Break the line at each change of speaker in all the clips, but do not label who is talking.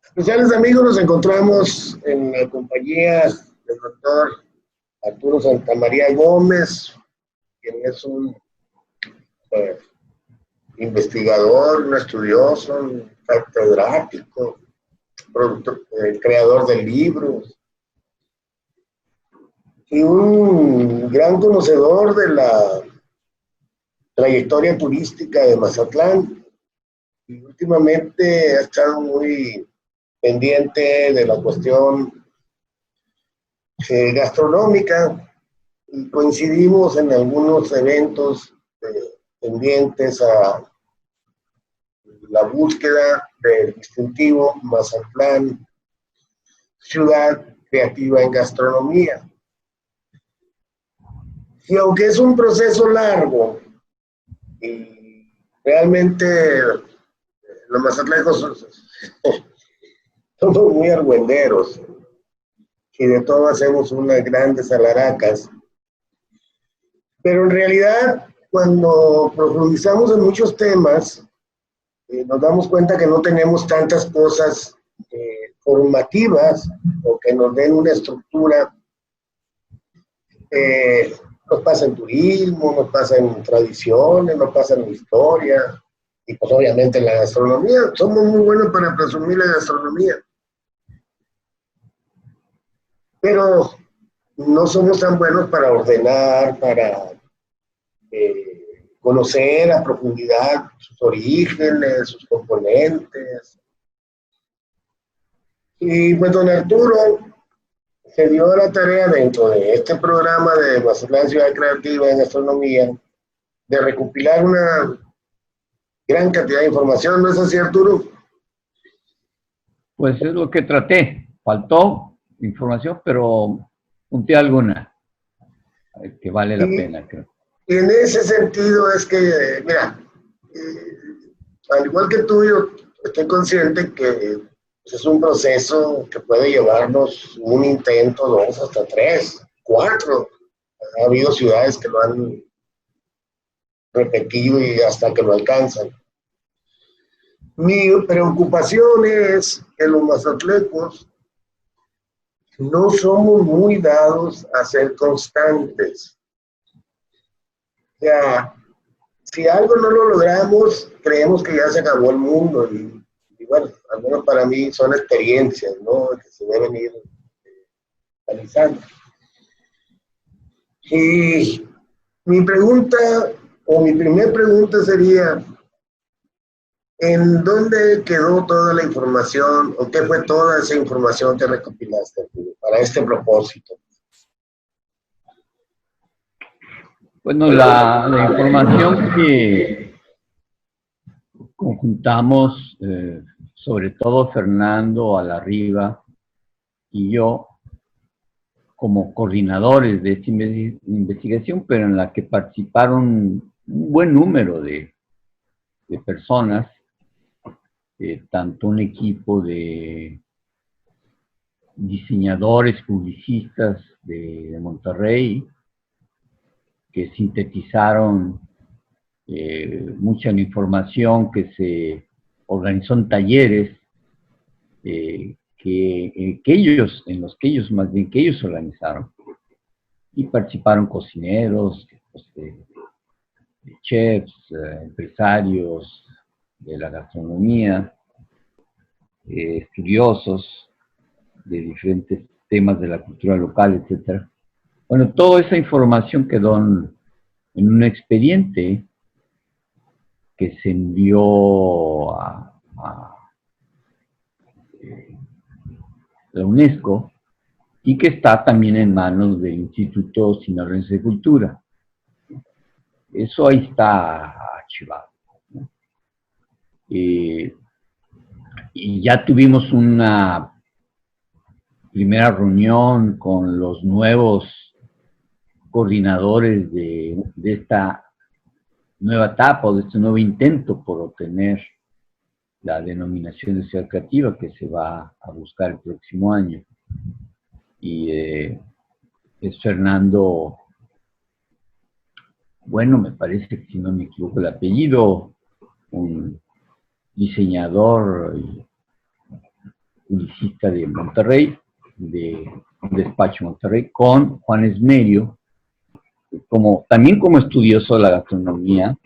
Especiales amigos, nos encontramos en la compañía del doctor Arturo Santamaría Gómez, quien es un eh, investigador, un estudioso, un catedrático, creador de libros y un gran conocedor de la trayectoria turística de Mazatlán. Y últimamente ha estado muy pendiente de la cuestión gastronómica y coincidimos en algunos eventos pendientes a la búsqueda del distintivo Mazatlán, ciudad creativa en gastronomía. Y aunque es un proceso largo y realmente los mazatlecos somos muy argüenderos y de todo hacemos unas grandes alaracas, pero en realidad cuando profundizamos en muchos temas, nos damos cuenta que no tenemos tantas cosas formativas o que nos den una estructura. Nos pasa en turismo, nos pasa en tradiciones, nos pasa en historia y pues obviamente en la gastronomía. Somos muy buenos para presumir la gastronomía, pero no somos tan buenos para ordenar, para conocer a profundidad sus orígenes, sus componentes. Y pues don Arturo se dio a la tarea dentro de este programa de Mazatlán Ciudad Creativa en Gastronomía de recopilar una gran cantidad de información, ¿no es así, Arturo?
Pues es lo que traté. Faltó información, pero junté alguna que vale la pena, creo.
Y en ese sentido es que, mira, al igual que tú, yo estoy consciente que es un proceso que puede llevarnos un intento, dos, hasta tres, cuatro. Ha habido ciudades que lo han repetido y hasta que lo alcanzan. Mi preocupación es que los mazatlecos no somos muy dados a ser constantes. O sea, si algo no lo logramos, creemos que ya se acabó el mundo. Y bueno, al menos para mí son experiencias, ¿no? Que se deben ir realizando. Y mi pregunta, o mi primera pregunta sería, ¿en dónde quedó toda la información o qué fue toda esa información que recopilaste para este propósito?
Bueno, la información que conjuntamos, sobre todo Fernando Alarriba y yo, como coordinadores de esta investigación, pero en la que participaron un buen número de personas, tanto un equipo de diseñadores, publicistas de Monterrey, que sintetizaron mucha información, que se organizó en talleres, en los que ellos organizaron. Y participaron cocineros, chefs, empresarios de la gastronomía, estudiosos de diferentes temas de la cultura local, etc. Bueno, toda esa información quedó en un expediente que se envió a la UNESCO y que está también en manos del Instituto Sinaloense de Cultura. Eso ahí está archivado, ¿no? Y ya tuvimos una primera reunión con los nuevos coordinadores de esta nueva etapa, o de este nuevo intento por obtener la denominación de ciudad creativa que se va a buscar el próximo año. Y es Fernando, bueno, me parece que si no me equivoco el apellido, un diseñador publicista de Monterrey, de un despacho en Monterrey, con Juan Esmerio, también como estudioso de la gastronomía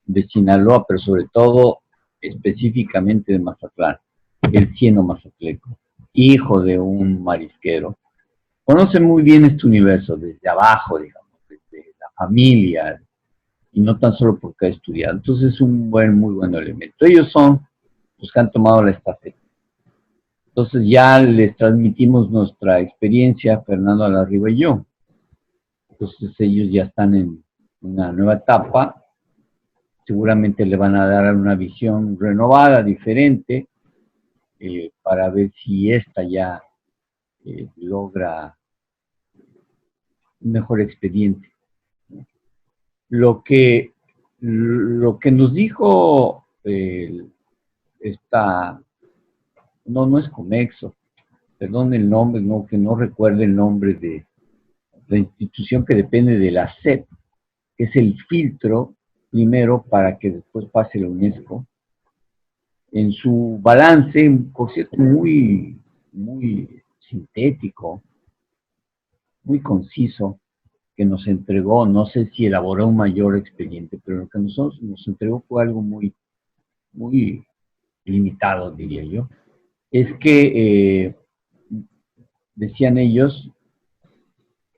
de Sinaloa, pero sobre todo específicamente de Mazatlán, el cieno mazatleco, hijo de un marisquero. Conoce muy bien este universo desde abajo, digamos, desde la familia, y no tan solo porque ha estudiado. Entonces es un muy buen elemento. Ellos son los que han tomado la estafeta. Entonces ya les transmitimos nuestra experiencia, Fernando Alarriba y yo. Entonces ellos ya están en una nueva etapa. Seguramente le van a dar una visión renovada, diferente, para ver si esta ya logra un mejor expediente. Lo que nos dijo no es Comexo, perdón el nombre, que no recuerde el nombre de la institución que depende de la SEP, que es el filtro primero para que después pase la UNESCO. En su balance, por cierto, muy sintético, muy conciso, que nos entregó, no sé si elaboró un mayor expediente, pero lo que nosotros nos entregó fue algo muy limitado, diría yo. Es que, decían ellos,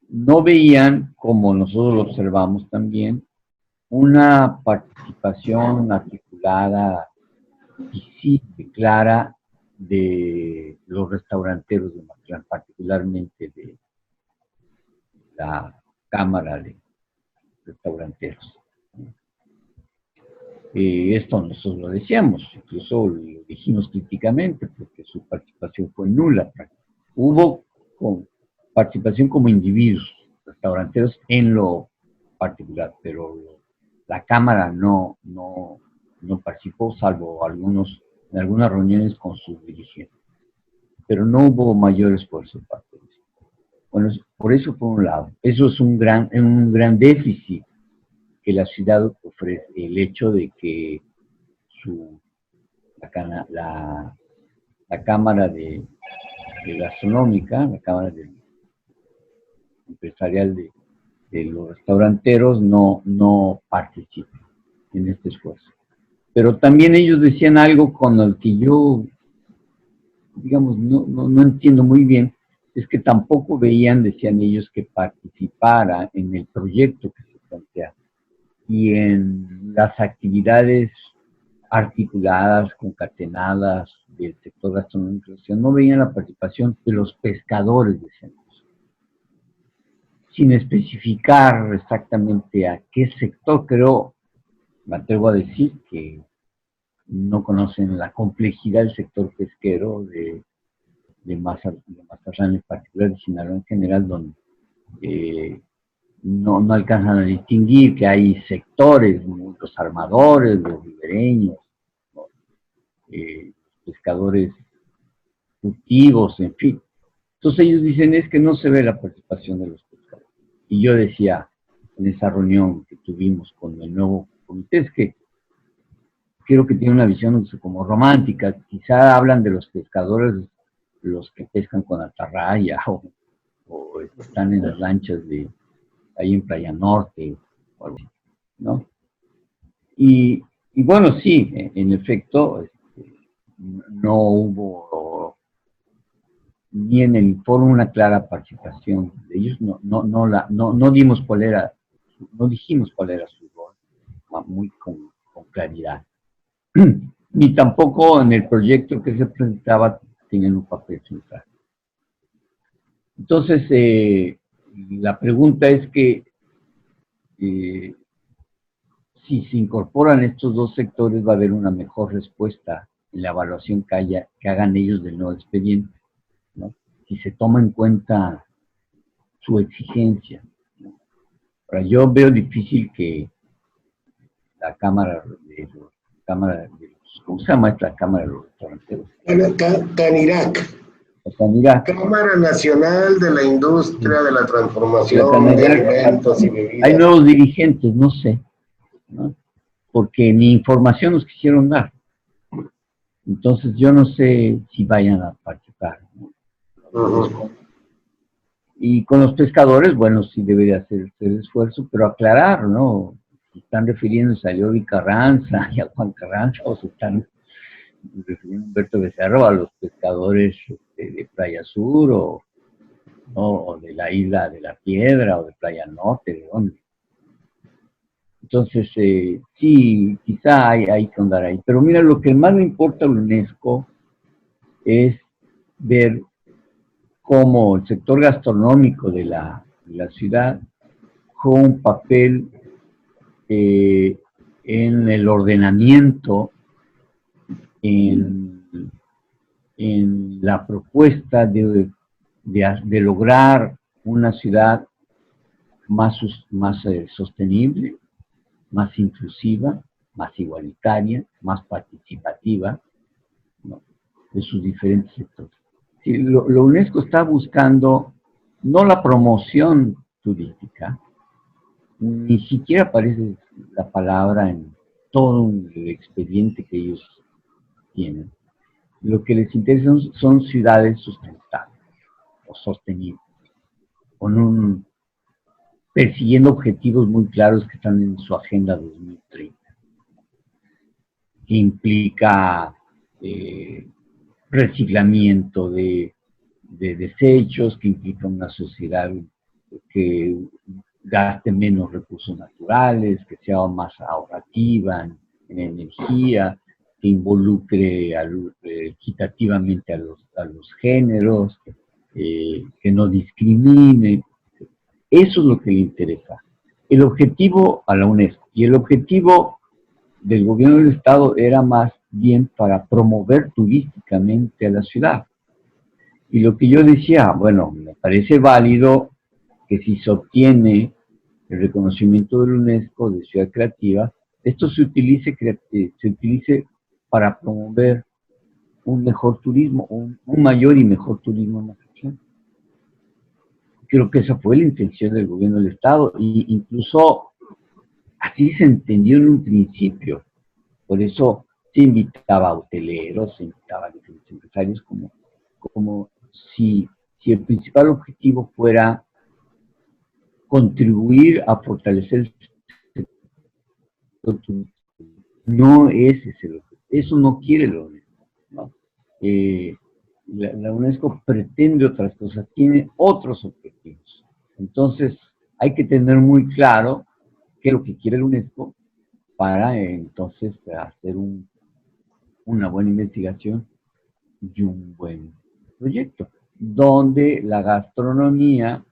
no veían, como nosotros lo observamos también, una participación articulada, visible, clara, de los restauranteros de Mazatlán, particularmente de la Cámara de Restauranteros. Esto nosotros lo decíamos, incluso lo dijimos críticamente, porque su participación fue nula. Hubo participación como individuos restauranteros en lo particular, pero la Cámara no participó, salvo en algunas reuniones con sus dirigentes. Pero no hubo mayor esfuerzo de parte de eso. Bueno, por eso por un lado, eso es un gran déficit que la ciudad ofrece, el hecho de que la Cámara de Gastronómica, la Cámara Empresarial de los restauranteros no participa en este esfuerzo. Pero también ellos decían algo con el que yo, digamos, no entiendo muy bien, es que tampoco veían, decían ellos, que participara en el proyecto que se plantea y en las actividades articuladas, concatenadas del sector gastronómico. No veían la participación de los pescadores, decían ellos, sin especificar exactamente a qué sector. Creo, me atrevo a decir que no conocen la complejidad del sector pesquero de Mazatlán en particular, de Sinaloa en general, donde no alcanzan a distinguir que hay sectores, los armadores, los ribereños, pescadores furtivos, en fin. Entonces ellos dicen, es que no se ve la participación de los pescadores. Y yo decía, en esa reunión que tuvimos con el nuevo comité, es que creo que tiene una visión como romántica. Quizá hablan de los pescadores, los que pescan con atarraya o están en las lanchas ahí en Playa Norte, o algo así, ¿no? Y bueno, sí, en efecto, no hubo ni en el informe una clara participación de ellos, no dijimos cuál era su rol, muy con claridad. Ni tampoco en el proyecto que se presentaba tienen un papel central. Entonces, la pregunta es que si se incorporan estos dos sectores va a haber una mejor respuesta en la evaluación que hagan ellos del nuevo expediente, ¿no? Si se toma en cuenta su exigencia, ¿no? Ahora, yo veo difícil que la Cámara de los, ¿cómo se llama esta Cámara de los Restauranteros?
CANIRAC. Cámara Nacional de la Industria de la Transformación de Alimentos y Bebidas.
Hay nuevos dirigentes, no sé, ¿no? Porque ni información nos quisieron dar. Entonces yo no sé si vayan a participar.
Ujú.
Y con los pescadores, bueno, sí debería hacerse el esfuerzo, pero aclarar, ¿no? Si están refiriéndose a Jordi Carranza y a Juan Carranza, o se están refiriendo a Humberto Becerra o a los pescadores de Playa Sur, ¿no? O de la Isla de la Piedra, o de Playa Norte, ¿de dónde? Entonces, sí, quizá hay que andar ahí. Pero mira, lo que más le importa a la UNESCO es ver cómo el sector gastronómico de la ciudad juega un papel en el ordenamiento, en, en la propuesta de lograr una ciudad más sostenible, más inclusiva, más igualitaria, más participativa, ¿no? De sus diferentes sectores. Sí, lo UNESCO está buscando no la promoción turística, ni siquiera aparece la palabra en todo el expediente que ellos tienen. Lo que les interesa son ciudades sustentables o sostenibles, con persiguiendo objetivos muy claros que están en su agenda 2030, que implica reciclamiento de desechos, que implica una sociedad que gaste menos recursos naturales, que sea más ahorrativa en energía, que involucre equitativamente a los géneros, que no discrimine. Eso es lo que le interesa. El objetivo a la UNESCO y el objetivo del gobierno del Estado era más bien para promover turísticamente a la ciudad. Y lo que yo decía, bueno, me parece válido que si se obtiene el reconocimiento de la UNESCO de ciudad creativa, esto se utilice para promover un mejor turismo, un mayor y mejor turismo en la región. Creo que esa fue la intención del gobierno del Estado, e incluso así se entendió en un principio. Por eso se invitaba a hoteleros, se invitaba a diferentes empresarios, como si el principal objetivo fuera contribuir a fortalecer el sector turístico. No es ese el objetivo. Eso no quiere la UNESCO, ¿no? La UNESCO pretende otras cosas, tiene otros objetivos. Entonces, hay que tener muy claro qué es lo que quiere la UNESCO para entonces hacer una buena investigación y un buen proyecto, donde la gastronomía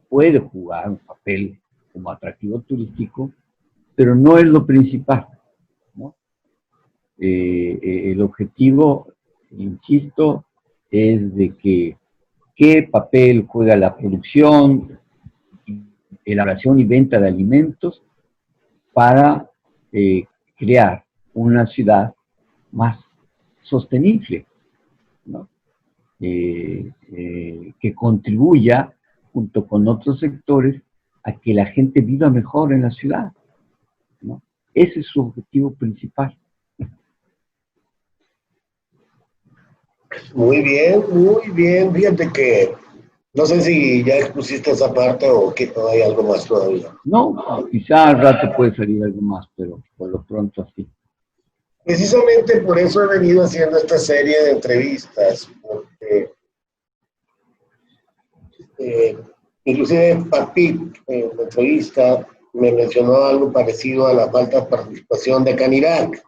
puede jugar un papel como atractivo turístico, pero no es lo principal, ¿no? El objetivo, insisto, es de que qué papel juega la producción, elaboración y venta de alimentos para crear una ciudad más sostenible, ¿no? Que contribuya junto con otros sectores a que la gente viva mejor en la ciudad, ¿no? Ese es su objetivo principal.
Muy bien, muy bien. Fíjate que no sé si ya expusiste esa parte o que no hay algo más todavía.
No, quizá al rato puede salir algo más, pero por lo pronto así.
Precisamente por eso he venido haciendo esta serie de entrevistas, porque inclusive Papi en la entrevista me mencionó algo parecido a la falta de participación de Canirac,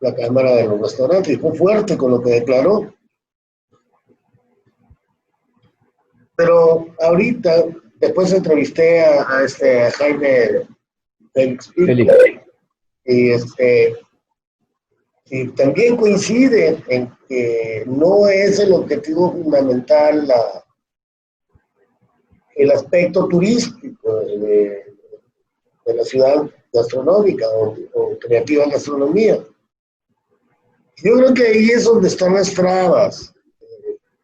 la Cámara de los Restaurantes, y fue fuerte con lo que declaró. Pero ahorita, después entrevisté a Jaime Félix Pico, y y también coincide en que no es el objetivo fundamental el aspecto turístico de la ciudad gastronómica o creativa gastronomía. Yo creo que ahí es donde están las trabas.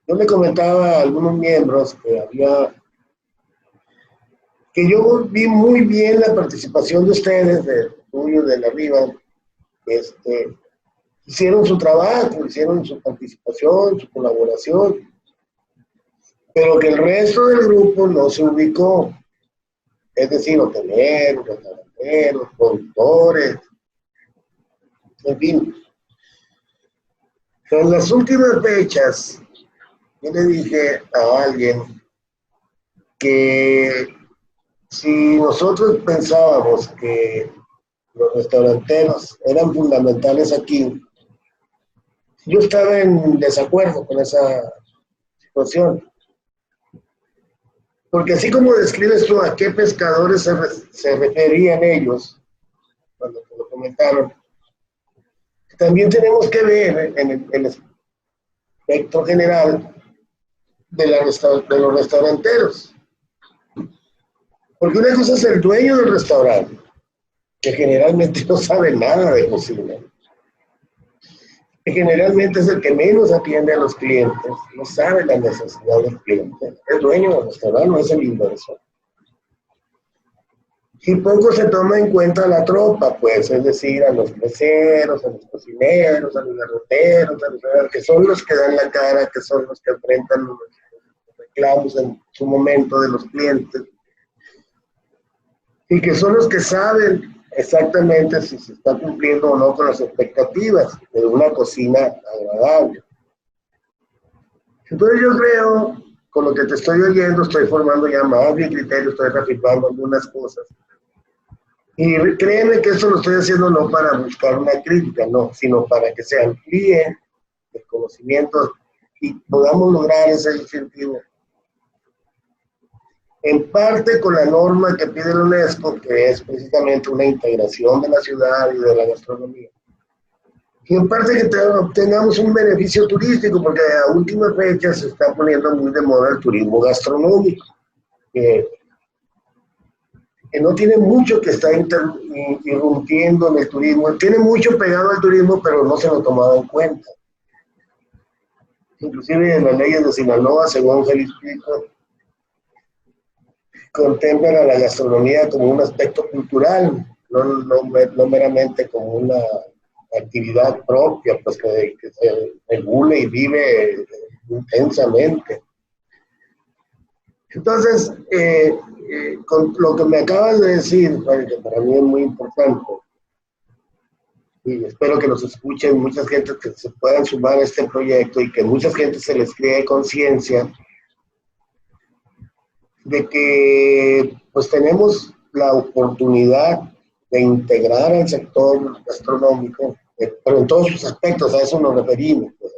Yo le comentaba a algunos miembros que yo vi muy bien la participación de ustedes, de Julio, de la Riva, hicieron su trabajo, hicieron su participación, su colaboración, pero que el resto del grupo no se ubicó. Es decir, hoteleros, restauranteros, productores, en fin. En las últimas fechas, yo le dije a alguien que si nosotros pensábamos que los restauranteros eran fundamentales aquí, yo estaba en desacuerdo con esa situación. Porque así como describes tú a qué pescadores se referían ellos, cuando te lo comentaron, también tenemos que ver en el espectro general de los restauranteros. Porque una cosa es el dueño del restaurante, que generalmente no sabe nada de cocina, que generalmente es el que menos atiende a los clientes, no sabe la necesidad del cliente, es dueño del restaurante, no es el inversor. Y poco se toma en cuenta a la tropa, pues, es decir, a los meseros, a los cocineros, a los garroteros, que son los que dan la cara, que son los que enfrentan los reclamos en su momento de los clientes, y que son los que saben exactamente si se está cumpliendo o no con las expectativas de una cocina agradable. Entonces yo creo, con lo que te estoy oyendo, estoy formando ya más mi criterio, estoy reafirmando algunas cosas. Y créeme que esto lo estoy haciendo no para buscar una crítica, no, sino para que se amplíe el conocimiento y podamos lograr ese incentivo. En parte con la norma que pide la UNESCO, que es precisamente una integración de la ciudad y de la gastronomía. Y en parte que obtengamos un beneficio turístico, porque a última fecha se está poniendo muy de moda el turismo gastronómico, que no tiene mucho que está irrumpiendo en el turismo, tiene mucho pegado al turismo, pero no se lo ha tomado en cuenta. Inclusive en las leyes de Sinaloa, según Félix Pico, contemplan a la gastronomía como un aspecto cultural, no meramente como una actividad propia, pues que se regule y vive intensamente. Entonces, con lo que me acabas de decir, que para mí es muy importante, y espero que nos escuchen muchas gentes que se puedan sumar a este proyecto y que muchas gentes se les cree conciencia de que pues tenemos la oportunidad de integrar al sector gastronómico, pero en todos sus aspectos, a eso nos referimos. Pues,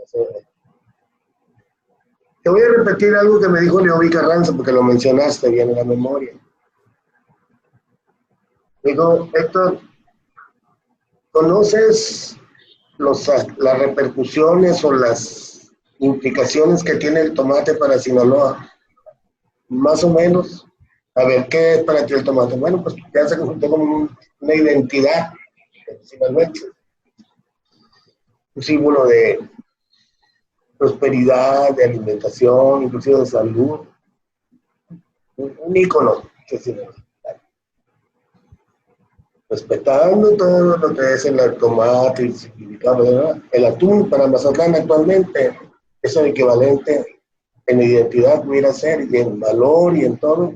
te voy a repetir algo que me dijo Leoví Carranza, porque lo mencionaste bien en la memoria. Digo, Héctor, ¿conoces las repercusiones o las implicaciones que tiene el tomate para Sinaloa? Más o menos. A ver, ¿qué es para ti el tomate? Bueno, pues ya se convirtió como una identidad, finalmente. Un símbolo de prosperidad, de alimentación, inclusive de salud. Un ícono, que sí, respetando todo lo que es el tomate, el significado, ¿verdad? El atún para Mazatlán actualmente es el equivalente en identidad, pudiera ser, y en valor y en todo,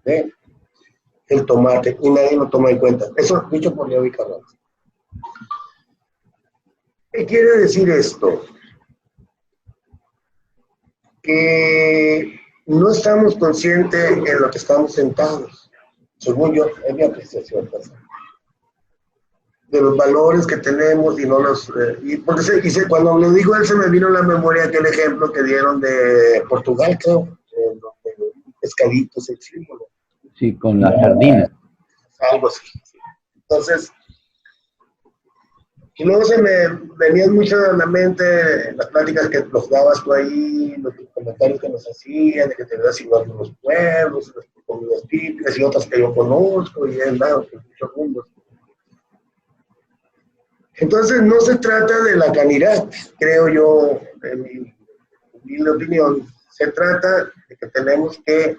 ¿eh? El tomate, y nadie lo toma en cuenta. Eso dicho por Leoví Carranza. ¿Qué quiere decir esto? Que no estamos conscientes en lo que estamos sentados, según yo, es mi apreciación personal, de los valores que tenemos y no los... porque cuando lo digo él se me vino a la memoria aquel ejemplo que dieron de Portugal, creo, pescaditos, el símbolo.
Sí, con la sardina.
Algo así. Entonces, y luego se me venían mucho a la mente las pláticas que nos dabas tú ahí, los comentarios que nos hacían, de que te veas igual en los pueblos, las comidas típicas y otras que yo conozco y he andado por muchos mundos. Entonces no se trata de la calidad, creo yo, en mi humilde opinión, se trata de que tenemos que,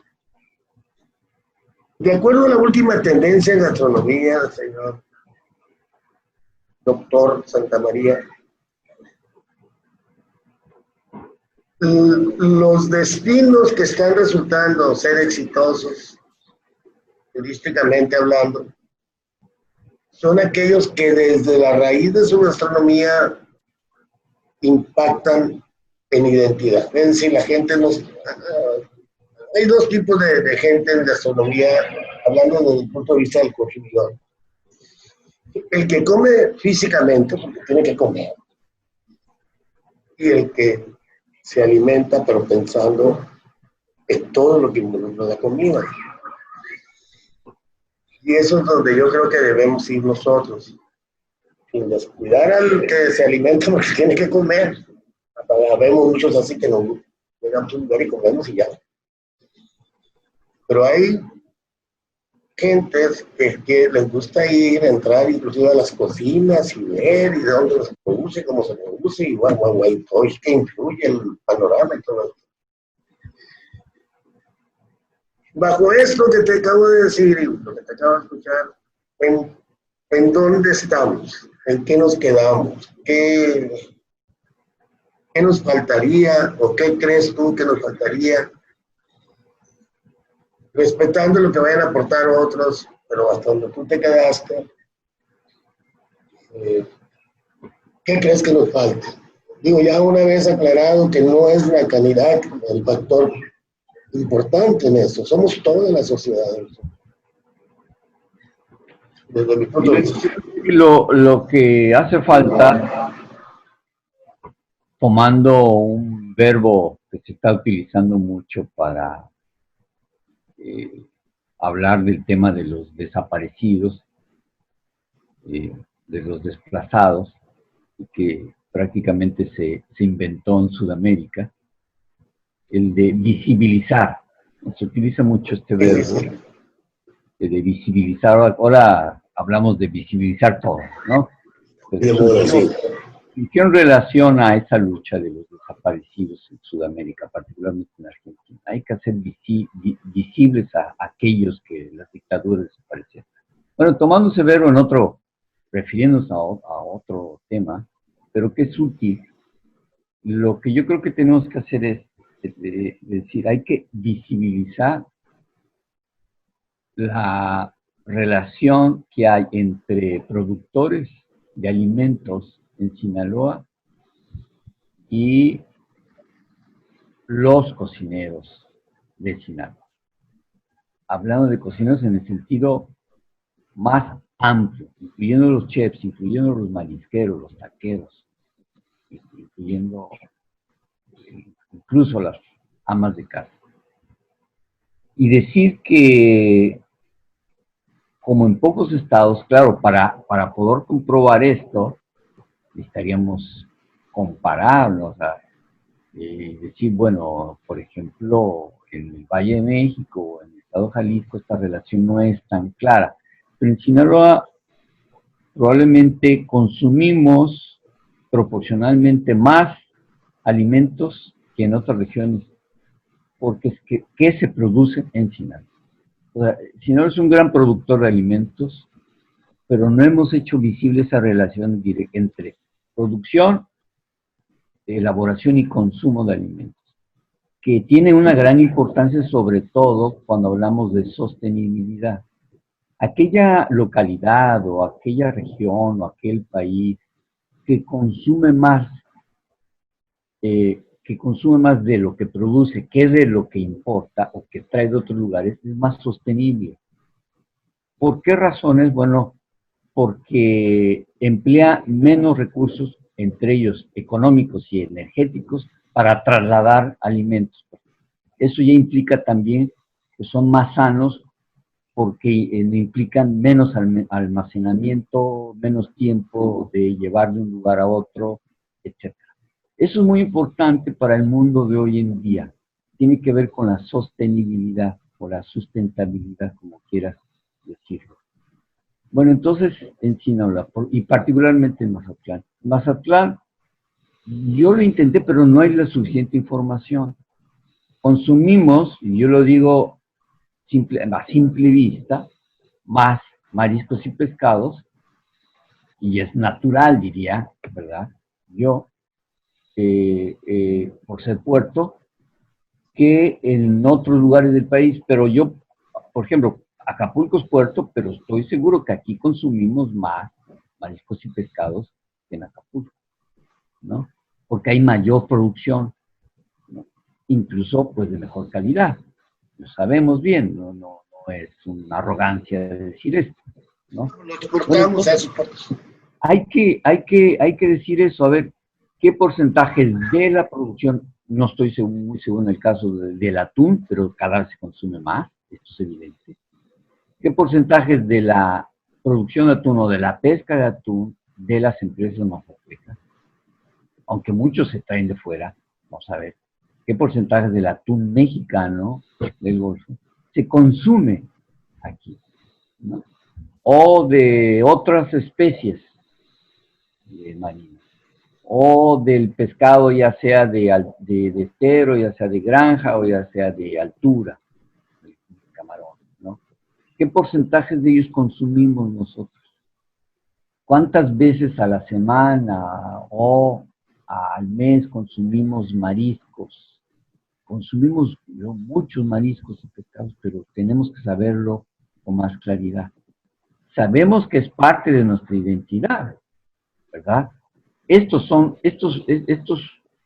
de acuerdo a la última tendencia en gastronomía, señor doctor Santamaría, los destinos que están resultando ser exitosos, turísticamente hablando, son aquellos que desde la raíz de su gastronomía impactan en identidad. Es decir, la gente nos... hay dos tipos de gente en gastronomía, hablando desde el punto de vista del consumidor. El que come físicamente, porque tiene que comer, y el que se alimenta, pero pensando en todo lo que involucra la comida. Y eso es donde yo creo que debemos ir nosotros, sin descuidar al que se alimenta porque tiene que comer. Vemos muchos así que nos llegamos a un lugar y comemos y ya. Pero hay gentes que les gusta ir, entrar inclusive a las cocinas y ver y de dónde se produce, cómo se produce y guau, y todo es que influye el panorama y todo esto. Bajo esto que te acabo de decir y lo que te acabo de escuchar, ¿en dónde estamos? ¿En qué nos quedamos? ¿Qué nos faltaría o qué crees tú que nos faltaría? Respetando lo que vayan a aportar otros, pero hasta donde tú te quedaste, ¿qué crees que nos falta? Digo, ya una vez aclarado que no es la calidad el factor importante en esto, somos toda la sociedad. Desde mi punto de vista.
Lo que hace falta, tomando un verbo que se está utilizando mucho para hablar del tema de los desaparecidos, de los desplazados, que prácticamente se inventó en Sudamérica, el de visibilizar. Se utiliza mucho este verbo de visibilizar. Ahora hablamos de visibilizar todo, ¿no? En relación a esa lucha de los desaparecidos en Sudamérica, particularmente en Argentina, hay que hacer visibles a aquellos que las dictaduras desaparecieron. Bueno, tomando ese verbo en otro, refiriéndonos a otro tema, pero que es útil, lo que yo creo que tenemos que hacer es decir, hay que visibilizar la relación que hay entre productores de alimentos en Sinaloa y los cocineros de Sinaloa. Hablando de cocineros en el sentido más amplio, incluyendo los chefs, incluyendo los marisqueros, los taqueros, incluyendo incluso las amas de casa. Y decir que, como en pocos estados, claro, para poder comprobar esto, necesitaríamos compararnos, decir, bueno, por ejemplo, en el Valle de México, en el estado de Jalisco, esta relación no es tan clara. Pero en Sinaloa probablemente consumimos proporcionalmente más alimentos que en otras regiones, porque es que se produce en Sinaloa. O sea, Sinaloa es un gran productor de alimentos, pero no hemos hecho visible esa relación directa entre producción, elaboración y consumo de alimentos, que tiene una gran importancia sobre todo cuando hablamos de sostenibilidad. Aquella localidad o aquella región o aquel país que consume más de lo que produce que de lo que importa o que trae de otros lugares, es más sostenible. ¿Por qué razones? Bueno, porque emplea menos recursos, entre ellos económicos y energéticos, para trasladar alimentos. Eso ya implica también que son más sanos porque implican menos almacenamiento, menos tiempo de llevar de un lugar a otro, etc. Eso es muy importante para el mundo de hoy en día. Tiene que ver con la sostenibilidad o la sustentabilidad, como quieras decirlo. Bueno, entonces en Sinaloa, y particularmente en Mazatlán. Mazatlán, yo lo intenté, pero no hay la suficiente información. Consumimos, y yo lo digo a simple vista, más mariscos y pescados, y es natural, diría, ¿verdad? Yo, por ser puerto, que en otros lugares del país. Pero yo, por ejemplo, Acapulco es puerto, pero estoy seguro que aquí consumimos más mariscos y pescados que en Acapulco, ¿no? Porque hay mayor producción, ¿no? Incluso, pues, de mejor calidad. Lo sabemos bien, no es una arrogancia de decir esto, ¿no?
Lo exportamos a esos puertos.
Hay que decir eso, a ver, ¿qué porcentaje de la producción? No estoy muy seguro en el caso del atún, pero cada vez se consume más, esto es evidente. ¿Qué porcentajes de la producción de atún o de la pesca de atún de las empresas mazatlecas? Aunque muchos se traen de fuera, vamos a ver, ¿qué porcentaje del atún mexicano del Golfo se consume aquí, ¿no? O de otras especies marinas, o del pescado ya sea de estero, ya sea de granja o ya sea de altura, el camarón, ¿no? ¿Qué porcentajes de ellos consumimos nosotros? ¿Cuántas veces a la semana o al mes consumimos mariscos? Consumimos muchos mariscos y pescados, pero tenemos que saberlo con más claridad. Sabemos que es parte de nuestra identidad, ¿verdad? Estos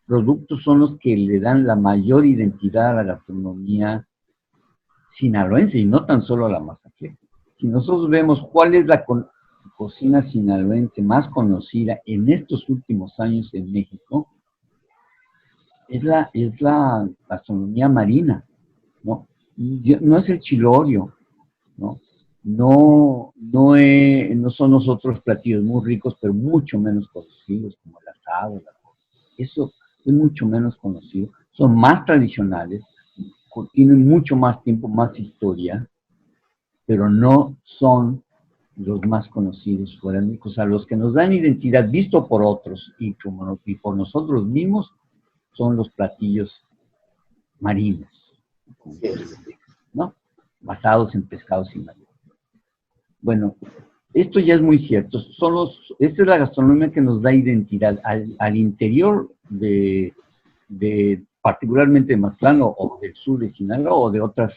productos son los que le dan la mayor identidad a la gastronomía sinaloense, y no tan solo a la mazatleca. Si nosotros vemos cuál es la cocina sinaloense más conocida en estos últimos años en México, es la gastronomía marina, ¿no? No es el chilorio, ¿no? No son los otros platillos muy ricos, pero mucho menos conocidos, como el asado, eso es mucho menos conocido. Son más tradicionales, tienen mucho más tiempo, más historia, pero no son los más conocidos fuera de México. O sea, los que nos dan identidad, visto por otros y por nosotros mismos, son los platillos marinos, ¿no? Basados en pescados y mariscos. Bueno, esto ya es muy cierto. Esta es la gastronomía que nos da identidad al interior particularmente de Mazatlán o del sur de Sinaloa o de otras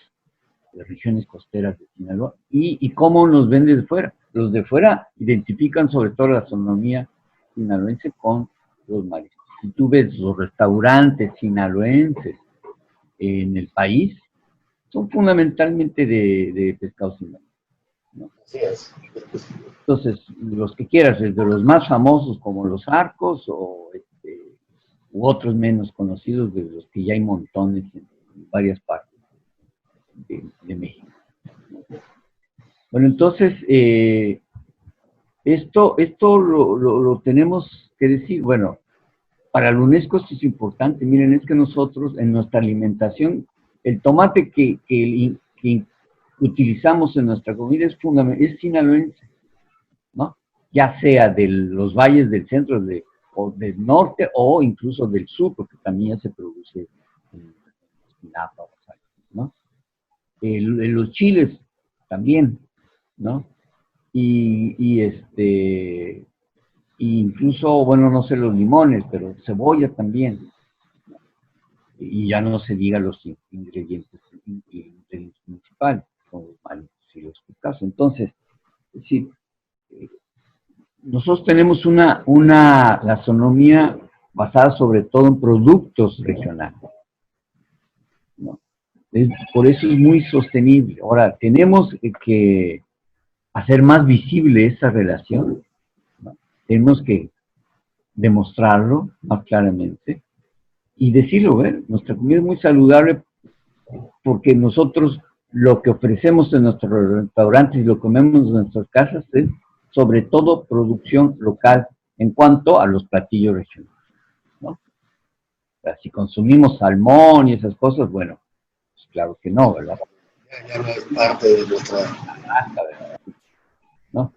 regiones costeras de Sinaloa, y cómo nos ven desde fuera. Los de fuera identifican sobre todo la gastronomía sinaloense con los mariscos. Si tú ves los restaurantes sinaloenses en el país, son fundamentalmente de pescados y mariscos, ¿no?
Así es.
Entonces, los que quieras, desde los más famosos como los Arcos u otros menos conocidos, de los que ya hay montones en varias partes de México. Bueno, entonces, esto lo tenemos que decir. Bueno, para la UNESCO esto es importante. Miren, es que nosotros en nuestra alimentación, el tomate que utilizamos en nuestra comida es sinaloense, ¿no? Ya sea de los valles del centro o del norte o incluso del sur, porque también se produce en Espinapa, ¿no? Los chiles también, ¿no? Incluso, bueno, no sé los limones, pero cebolla también. Y ya no se diga los ingredientes principales, como los mariscos y los pescados. Entonces, es decir, nosotros tenemos una gastronomía basada sobre todo en productos regionales, ¿no? Por eso es muy sostenible. Ahora, tenemos que hacer más visible esa relación, ¿no? Tenemos que demostrarlo más claramente y decirlo, ¿ver? Nuestra comida es muy saludable porque nosotros lo que ofrecemos en nuestros restaurantes y lo comemos en nuestras casas es sobre todo producción local en cuanto a los platillos regionales, ¿no? O sea, si consumimos salmón y esas cosas, bueno, pues claro que no, ¿verdad?
Ya no es parte de nuestra...
¿no?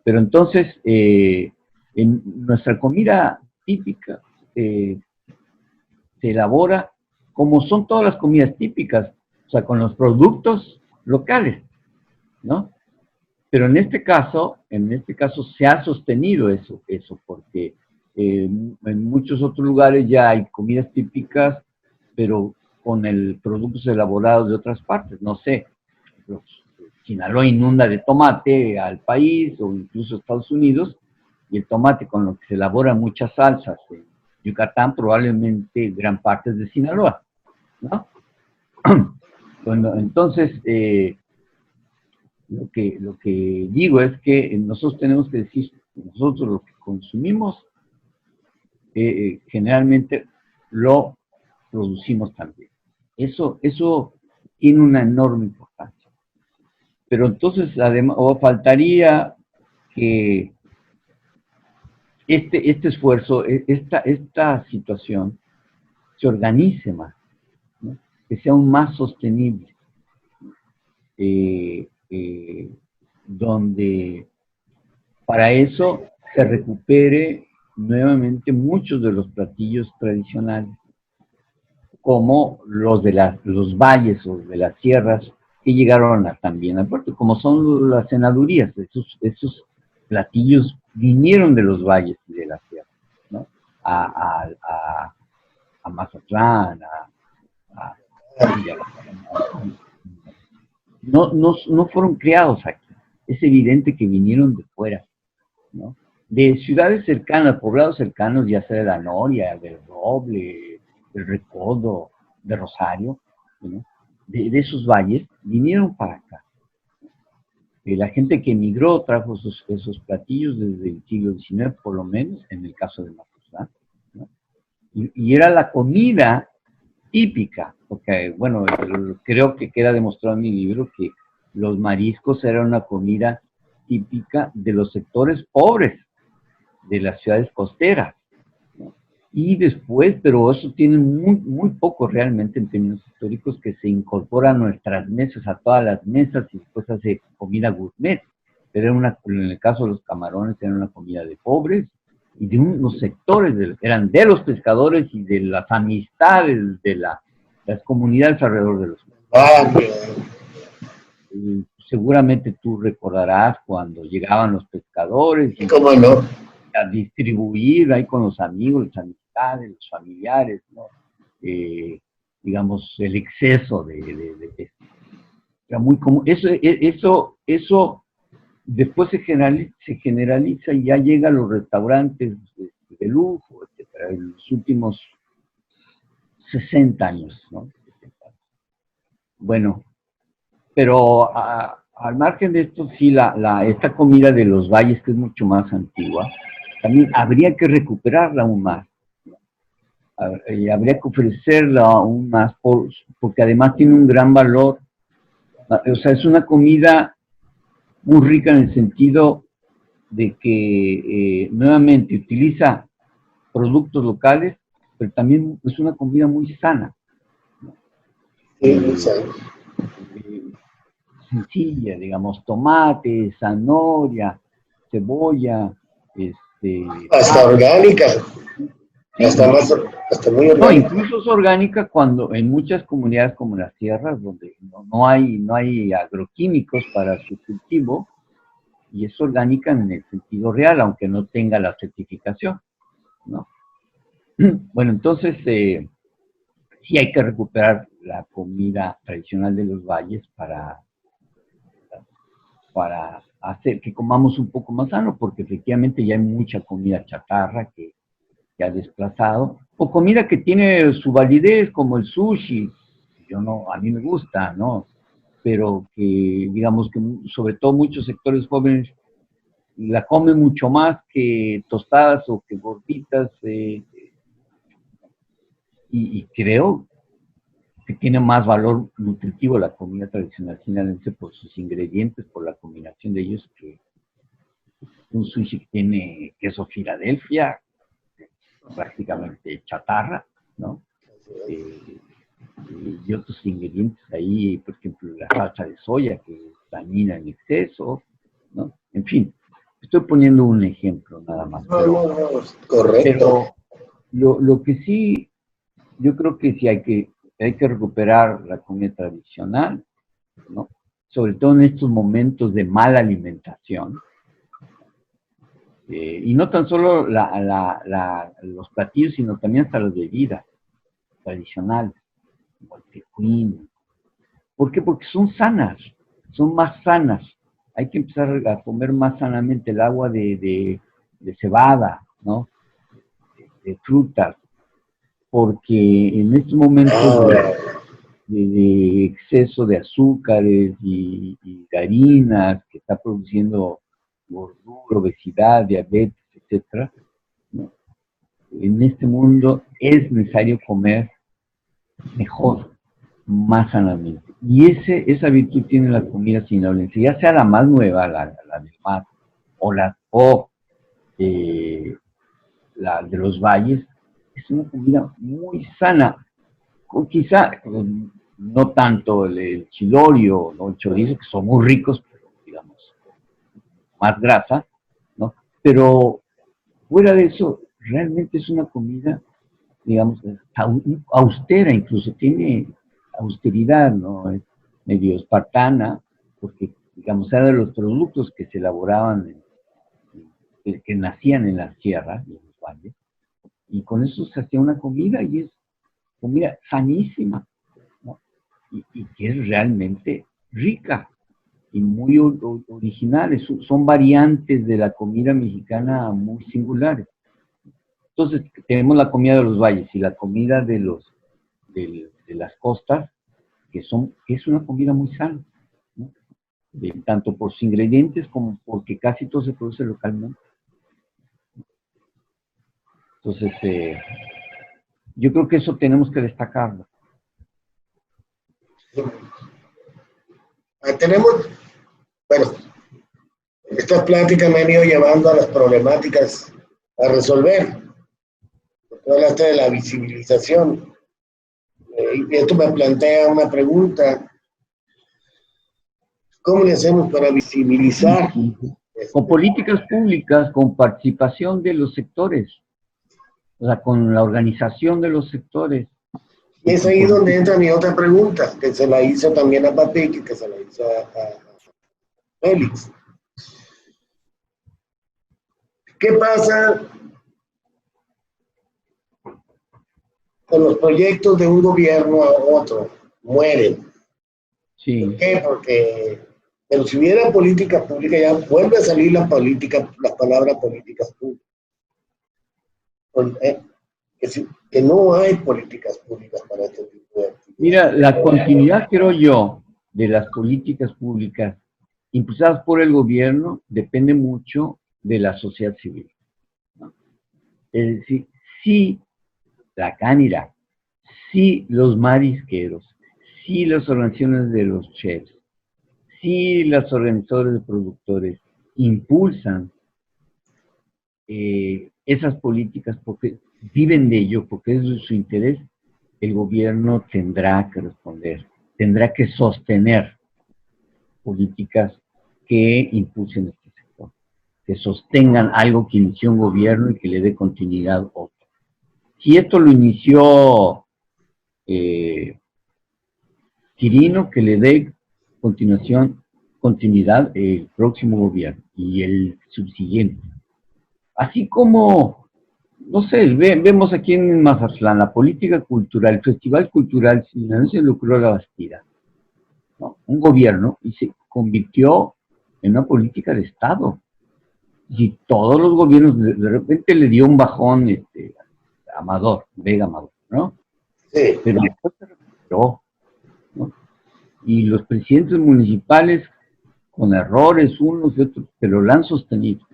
Pero entonces, en nuestra comida típica se elabora como son todas las comidas típicas, o sea, con los productos locales, ¿no? Pero en este caso se ha sostenido eso porque En muchos otros lugares ya hay comidas típicas, pero con el productos elaborados de otras partes. No sé, Sinaloa inunda de tomate al país o incluso Estados Unidos, y el tomate con lo que se elaboran muchas salsas en Yucatán probablemente gran parte es de Sinaloa, ¿no? Bueno, entonces, lo que digo es que nosotros tenemos que decir, nosotros lo que consumimos, generalmente lo producimos también. Eso tiene una enorme importancia. Pero entonces, además, faltaría que este esfuerzo, esta situación, se organice más, ¿no? Que sea aún más sostenible, donde para eso se recupere nuevamente muchos de los platillos tradicionales, como los de los valles o de las sierras, que llegaron también al puerto, como son las senadurías. Esos platillos vinieron de los valles y de las sierras, ¿no? A Mazatlán, no fueron creados aquí. Es evidente que vinieron de fuera, ¿no? De ciudades cercanas, poblados cercanos, ya sea de La Noria, del Roble, del Recodo, de Rosario, ¿no? De esos valles, vinieron para acá. La gente que emigró trajo esos platillos desde el siglo XIX, por lo menos, en el caso de Mazatlán, ¿no? Y era la comida típica, porque, bueno, creo que queda demostrado en mi libro que los mariscos eran una comida típica de los sectores pobres de las ciudades costeras, ¿no? Y después, pero eso tiene muy poco realmente en términos históricos, que se incorpora a nuestras mesas, a todas las mesas, y después hace comida gourmet. Pero en el caso de los camarones, era una comida de pobres y de unos sectores, eran de los pescadores y de las amistades de las comunidades alrededor de los seguramente tú recordarás cuando llegaban los pescadores y
¿cómo no?
A distribuir ahí con los amigos, las amistades, los familiares, ¿no? Digamos, el exceso de pesca. Era muy común. Eso después se generaliza y ya llega a los restaurantes de lujo, etcétera, en los últimos 60 años, ¿no? Bueno, pero al margen de esto, sí, esta comida de los valles, que es mucho más antigua, también habría que recuperarla aún más. Habría que ofrecerla aún más, porque además tiene un gran valor. O sea, es una comida muy rica en el sentido de que nuevamente utiliza productos locales, pero también es una comida muy sana, ¿no? Sencilla, digamos, tomate, zanahoria, cebolla,
hasta orgánica,
sí,
hasta muy orgánica.
No, incluso es orgánica cuando en muchas comunidades como las sierras, donde no hay agroquímicos para su cultivo, y es orgánica en el sentido real, aunque no tenga la certificación, ¿no? Bueno, entonces, sí hay que recuperar la comida tradicional de los valles para hacer que comamos un poco más sano, porque efectivamente ya hay mucha comida chatarra que ha desplazado, o comida que tiene su validez, como el sushi. A mí me gusta, ¿no? Pero que, digamos que sobre todo muchos sectores jóvenes la comen mucho más que tostadas o que gorditas, y creo que tiene más valor nutritivo la comida tradicional sinaloense por sus ingredientes, por la combinación de ellos, que un sushi que tiene queso Filadelfia, prácticamente chatarra, ¿no? Y otros ingredientes ahí, por ejemplo, la salsa de soya, que es dañina en exceso, ¿no? En fin, estoy poniendo un ejemplo nada más.
No, correcto.
Pero lo que sí, yo creo que sí hay que recuperar la comida tradicional, ¿no? Sobre todo en estos momentos de mala alimentación, Y no tan solo los platillos, sino también hasta las bebidas tradicionales, como el tejuino. ¿Por qué? Porque son sanas, son más sanas. Hay que empezar a comer más sanamente el agua de cebada, ¿no? De frutas, porque en estos momentos de exceso de azúcares y de harinas que está produciendo gordura, obesidad, diabetes, etcétera, ¿no? En este mundo es necesario comer mejor, más sanamente. Y esa virtud tiene la comida sinaloense, ya sea la más nueva, la del mar, la de los valles, es una comida muy sana. Quizá no tanto el chilorio, ¿no? El chorizo, que son muy ricos, pero digamos, más grasa, ¿no? Pero fuera de eso, realmente es una comida, digamos, austera, incluso tiene austeridad, ¿no? Es medio espartana, porque, digamos, era de los productos que se elaboraban, que nacían en las sierras y en los valles, y con eso se hacía una comida, y es comida sanísima, ¿no? Y que es realmente rica y muy originales, son variantes de la comida mexicana muy singulares. Entonces, tenemos la comida de los valles y la comida de las costas, que es una comida muy sana, ¿no? Tanto por sus ingredientes como porque casi todo se produce localmente. Entonces, yo creo que eso tenemos que destacarlo.
Tenemos, bueno, estas pláticas me han ido llevando a las problemáticas a resolver. Tú hablaste de la visibilización, y esto me plantea una pregunta: ¿cómo le hacemos para visibilizar?
Con políticas públicas, con participación de los sectores, o sea, con la organización de los sectores.
Y es ahí donde entra mi otra pregunta, que se la hizo también a Patrick y que se la hizo a Félix. ¿Qué pasa con los proyectos de un gobierno a otro? Mueren.
Sí.
¿Por qué? Porque, pero si hubiera política pública, ya vuelve a salir la palabra políticas públicas. Que no hay políticas públicas para este tipo de actividades.
Mira, la continuidad, creo yo, de las políticas públicas impulsadas por el gobierno depende mucho de la sociedad civil, ¿no? Es decir, si la Canira, si los marisqueros, si las organizaciones de los chefs, si los organizadores de productores impulsan esas políticas porque viven de ello, porque es de su interés, el gobierno tendrá que responder, tendrá que sostener políticas que impulsen este sector, que sostengan algo que inició un gobierno y que le dé continuidad a otro. Si esto lo inició Quirino, que le dé continuidad el próximo gobierno y el subsiguiente. Así como, no sé, vemos aquí en Mazatlán la política cultural, el Festival Cultural se lucró la Bastida, ¿no? Un gobierno, y se convirtió en una política de Estado. Y todos los gobiernos de repente le dio un bajón Amador, Vega Amador, ¿no?
Sí.
Pero después se recuperó, ¿no? Y los presidentes municipales, con errores unos y otros, pero lo han sostenido.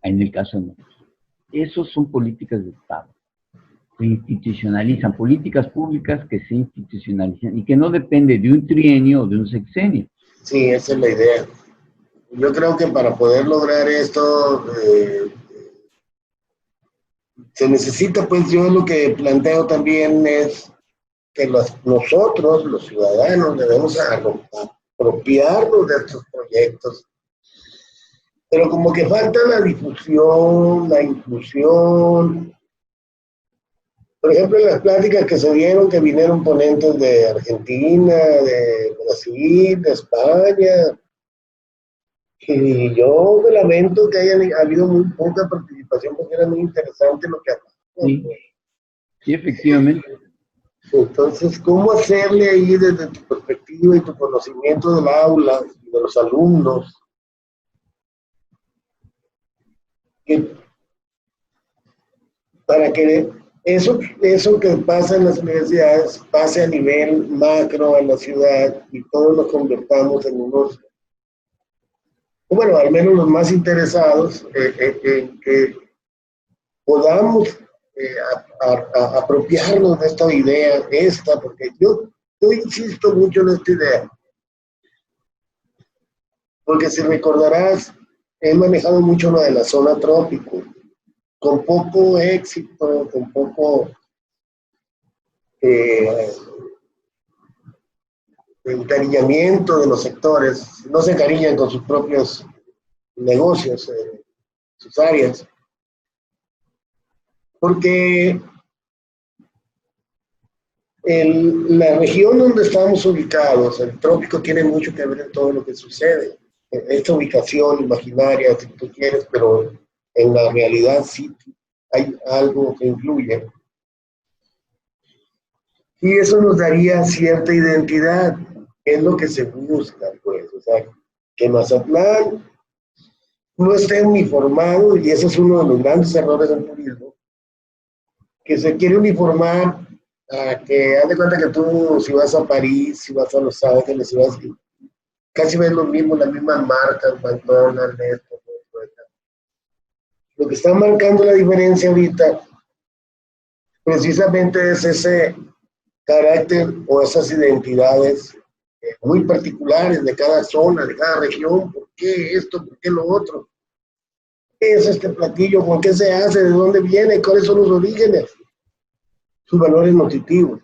En el caso de nosotros. Esos son políticas de Estado. Se institucionalizan, políticas públicas que se institucionalizan y que no depende de un trienio o de un sexenio.
Sí, esa es la idea. Yo creo que para poder lograr esto se necesita, pues yo lo que planteo también es que nosotros, los ciudadanos, debemos apropiarnos de estos proyectos, pero como que falta la difusión, la inclusión. Por ejemplo, en las pláticas que se dieron, que vinieron ponentes de Argentina, de Brasil, de España, Y yo me lamento que haya habido muy poca participación porque era muy interesante lo que hacíamos.
Sí, sí, efectivamente.
Entonces, ¿cómo hacerle ahí desde tu perspectiva y tu conocimiento del aula y de los alumnos que, para que eso que pasa en las universidades pase a nivel macro en la ciudad y todos nos convertamos en unos, bueno, al menos los más interesados en que podamos apropiarnos de esta idea, porque yo insisto mucho en esta idea, porque si recordarás, he manejado mucho lo de la zona trópico, con poco éxito, con poco eh, encariñamiento de los sectores, no se encariñan con sus propios negocios, sus áreas, porque la región donde estamos ubicados, el trópico, tiene mucho que ver en todo lo que sucede. Esta ubicación imaginaria, si tú quieres, pero en la realidad sí hay algo que influye. Y eso nos daría cierta identidad, es lo que se busca, pues, o sea, que Mazatlán no esté uniformado, y ese es uno de los grandes errores del turismo, que se quiere uniformar a que, haz de cuenta que tú, si vas a París, si vas a Los Ángeles, si vas, casi ves lo mismo, las mismas marcas, McDonald's, esto, esto. Lo que está marcando la diferencia ahorita, precisamente es ese carácter o esas identidades muy particulares de cada zona, de cada región. ¿Por qué esto? ¿Por qué lo otro? ¿Qué es este platillo? ¿Por qué se hace? ¿De dónde viene? ¿Cuáles son los orígenes? Sus valores nutritivos.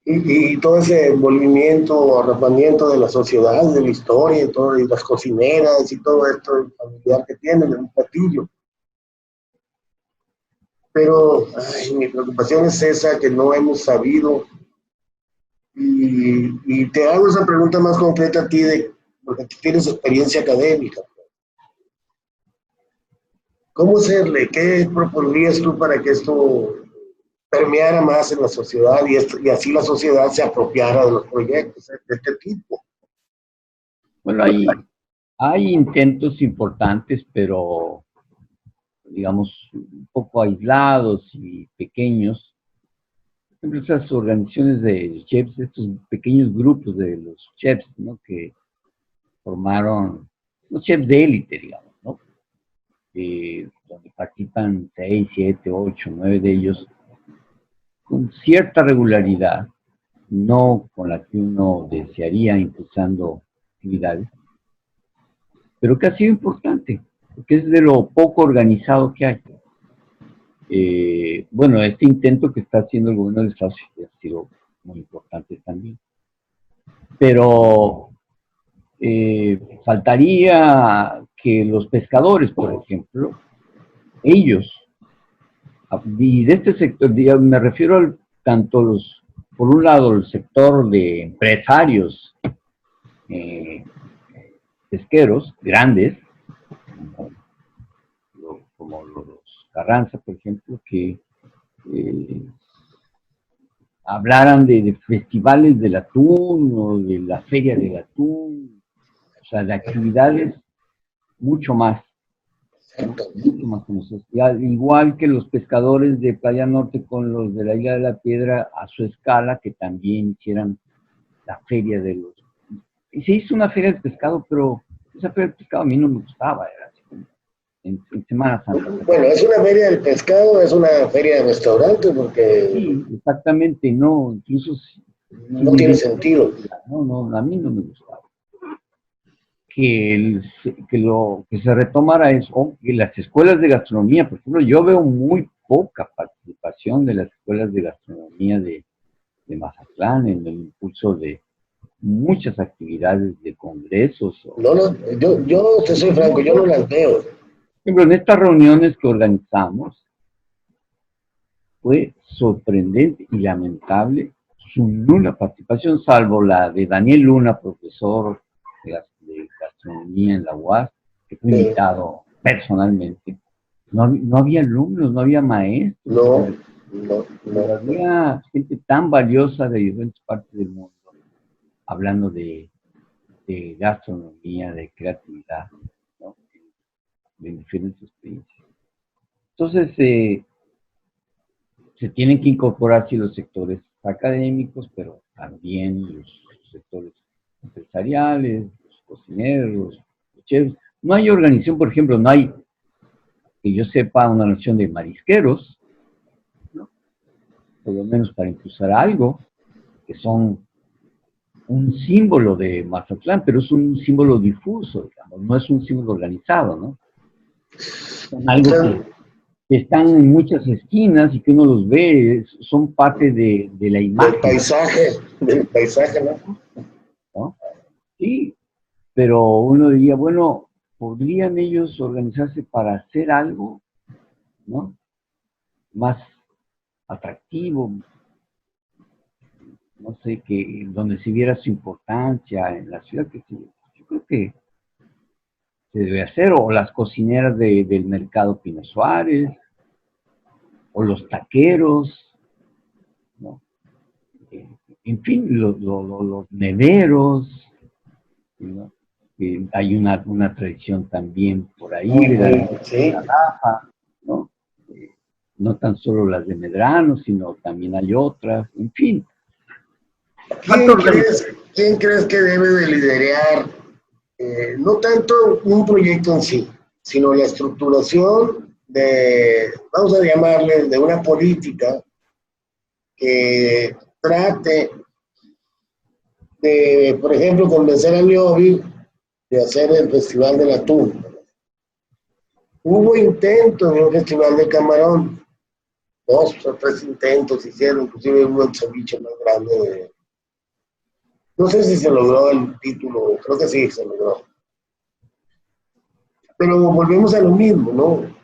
Y todo ese envolvimiento o arropamiento de la sociedad, de la historia, y, todo, y las cocineras y todo esto familiar que tienen en un platillo. Pero mi preocupación es esa, que no hemos sabido. Y te hago esa pregunta más concreta a ti, porque tú tienes experiencia académica. ¿Cómo hacerle? ¿Qué propondrías tú para que esto permeara más en la sociedad y así la sociedad se apropiara de los proyectos de este tipo?
Bueno, hay intentos importantes, pero digamos, un poco aislados y pequeños. Por ejemplo, esas organizaciones de chefs, estos pequeños grupos de los chefs, ¿no? Que formaron, los chefs de élite, digamos, ¿no? Donde participan 6, 7, 8, 9 de ellos, con cierta regularidad, no con la que uno desearía, impulsando actividades, pero que ha sido importante, porque es de lo poco organizado que hay. Bueno, este intento que está haciendo el gobierno del Estado ha sido muy importante también. Pero faltaría que los pescadores, por ejemplo, ellos, y de este sector, me refiero tanto por un lado, el sector de empresarios pesqueros grandes, como los Carranza, por ejemplo, que hablaran de festivales del atún o de la feria del atún, o sea, de actividades mucho más, ¿no? Mucho más conocidas. Igual que los pescadores de Playa Norte con los de la Isla de la Piedra a su escala, que también hicieran la feria de los... Y se hizo una feria del pescado, pero esa feria del pescado a mí no me gustaba, era así como en Semana Santa.
Bueno, es una feria del pescado, es una feria de restaurantes, porque...
Sí, exactamente, no, incluso...
No tiene sentido.
No, a mí no me gustaba. Lo que se retomara eso, que las escuelas de gastronomía, por ejemplo, yo veo muy poca participación de las escuelas de gastronomía de Mazatlán en el impulso de muchas actividades de congresos.
No, yo te soy franco, yo no las veo.
Por ejemplo, en estas reuniones que organizamos, fue sorprendente y lamentable su nula participación, salvo la de Daniel Luna, profesor de gastronomía en la UAS, que fue invitado personalmente. No había alumnos, no había maestros.
No.
Había gente tan valiosa de diferentes partes del mundo, hablando de gastronomía, de creatividad, ¿no? De diferentes países. Entonces, se tienen que incorporar sí los sectores académicos, pero también los sectores empresariales, los cocineros, los chefs. No hay organización, por ejemplo, no hay, que yo sepa, una organización de marisqueros, ¿no? Por lo menos para impulsar algo, que son un símbolo de Mazatlán, pero es un símbolo difuso, digamos, no es un símbolo organizado, ¿no? Son algo que están en muchas esquinas y que uno los ve, son parte de la imagen.
Del paisaje,
¿No? Sí, pero uno diría, bueno, ¿podrían ellos organizarse para hacer algo, ¿no? Más atractivo, no sé, que donde se viera su importancia en la ciudad, que sí, yo creo que se debe hacer, o las cocineras del mercado Pino Suárez, o los taqueros, ¿no? En fin, los neveros, ¿no? Hay una tradición también por ahí de la Rafa, ¿no? No tan solo las de Medrano, sino también hay otras, en fin.
¿Quién crees que debe de liderar, no tanto un proyecto en sí, sino la estructuración de, vamos a llamarle, de una política que trate de, por ejemplo, convencer a Niobi de hacer el Festival del Atún? Hubo intentos de un festival de camarón, 2 o 3 intentos hicieron, inclusive hubo el ceviche más grande. No sé si se logró el título, creo que sí se logró. Pero volvemos a lo mismo, ¿no?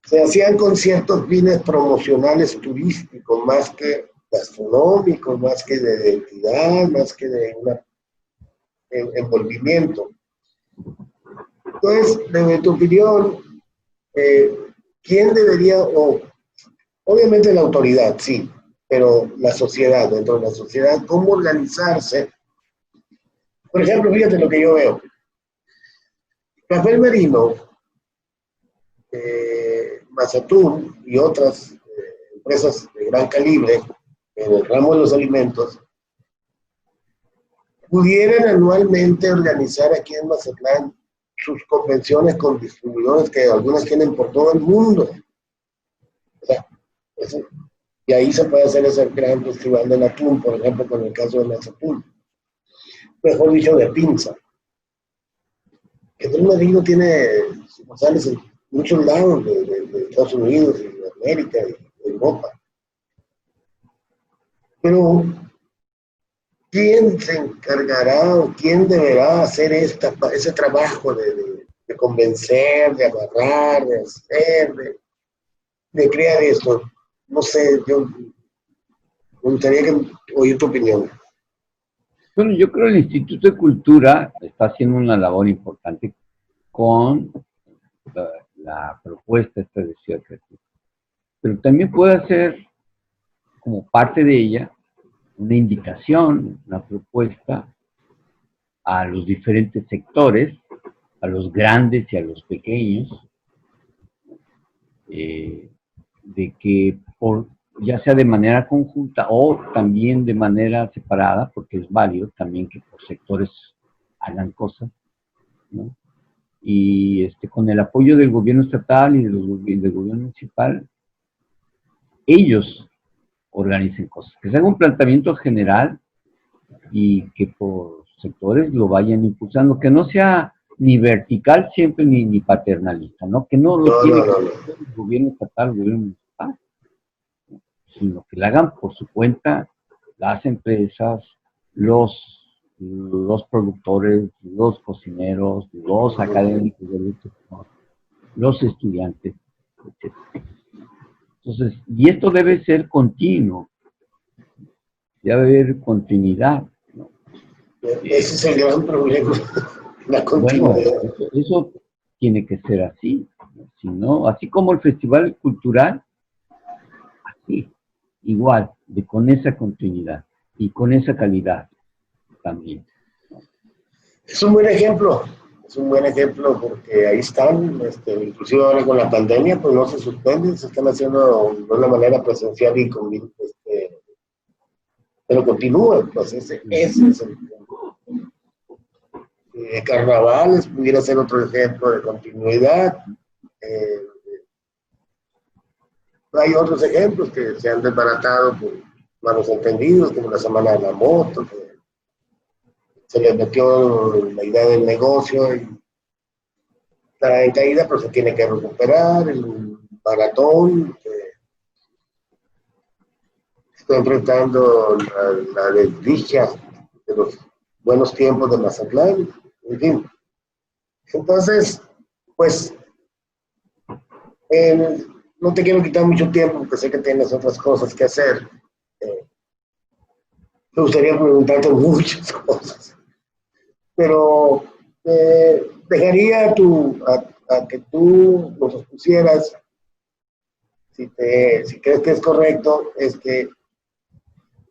Se hacían con ciertos fines promocionales turísticos, más que gastronómicos, más que de identidad, más que de un envolvimiento. Entonces, desde tu opinión, ¿quién debería, obviamente la autoridad, sí, pero la sociedad, dentro de la sociedad, cómo organizarse? Por ejemplo, fíjate lo que yo veo. Rafael Merino, Mazatún y otras empresas de gran calibre en el ramo de los alimentos, pudieran anualmente organizar aquí en Mazatlán sus convenciones con distribuidores que algunas tienen por todo el mundo. O sea, y ahí se puede hacer ese gran festival del atún, por ejemplo, con el caso de Mazatún. Mejor dicho, de pinza. Que el Merino tiene sucursales en muchos lados de Estados Unidos, y de América, y de Europa. Pero, ¿quién se encargará o quién deberá hacer ese trabajo de convencer, de agarrar, de hacer, de crear esto? No sé, yo me gustaría oír tu opinión.
Bueno, yo creo que el Instituto de Cultura está haciendo una labor importante con la propuesta esta de Ciudad Creativa. Pero también puede hacer, como parte de ella, una indicación, una propuesta a los diferentes sectores, a los grandes y a los pequeños, de que ya sea de manera conjunta o también de manera separada, porque es válido también que por sectores hagan cosas, ¿no? Y con el apoyo del gobierno estatal y del gobierno municipal, ellos organicen cosas, que se haga un planteamiento general y que por sectores lo vayan impulsando, que no sea ni vertical siempre ni paternalista, ¿no? Que no lo tiene que hacer el gobierno estatal, el gobierno municipal, sino que lo hagan por su cuenta las empresas, los productores, los cocineros, los académicos del sector, los estudiantes, etc. Entonces, y esto debe ser continuo, debe haber continuidad, ¿no?
Ese es el gran problema. la
Bueno,
continuidad.
eso tiene que ser así, ¿no? Si no, así como el festival cultural, así, igual, con esa continuidad y con esa calidad también.
Es un buen ejemplo, es un buen ejemplo porque ahí están, inclusive ahora con la pandemia, pues no se suspenden, se están haciendo de una manera presencial y pero continúan, pues ese es el punto. Carnavales pudiera ser otro ejemplo de continuidad. Eh, Hay otros ejemplos que se han desbaratado por malos entendidos, como la Semana de la Moto, que se les metió la idea del negocio y está en caída, pero se tiene que recuperar. El maratón, que está enfrentando la desdicha de los buenos tiempos de Mazatlán, en fin. Entonces, pues, no te quiero quitar mucho tiempo porque sé que tienes otras cosas que hacer. Eh, Me gustaría preguntarte muchas cosas, pero dejaría a que tú nos expusieras, si crees que es correcto,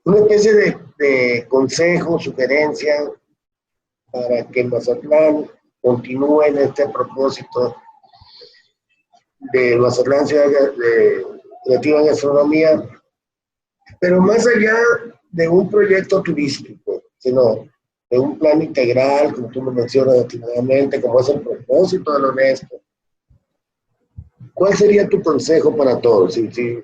una especie de consejo, sugerencia para que Mazatlán continúe en este propósito de Mazatlán Ciudad de Creativa en Gastronomía, pero más allá de un proyecto turístico, sino de un plan integral, como tú lo mencionas atinadamente, como es el propósito de la UNESCO. ¿Cuál sería tu consejo para todos? Si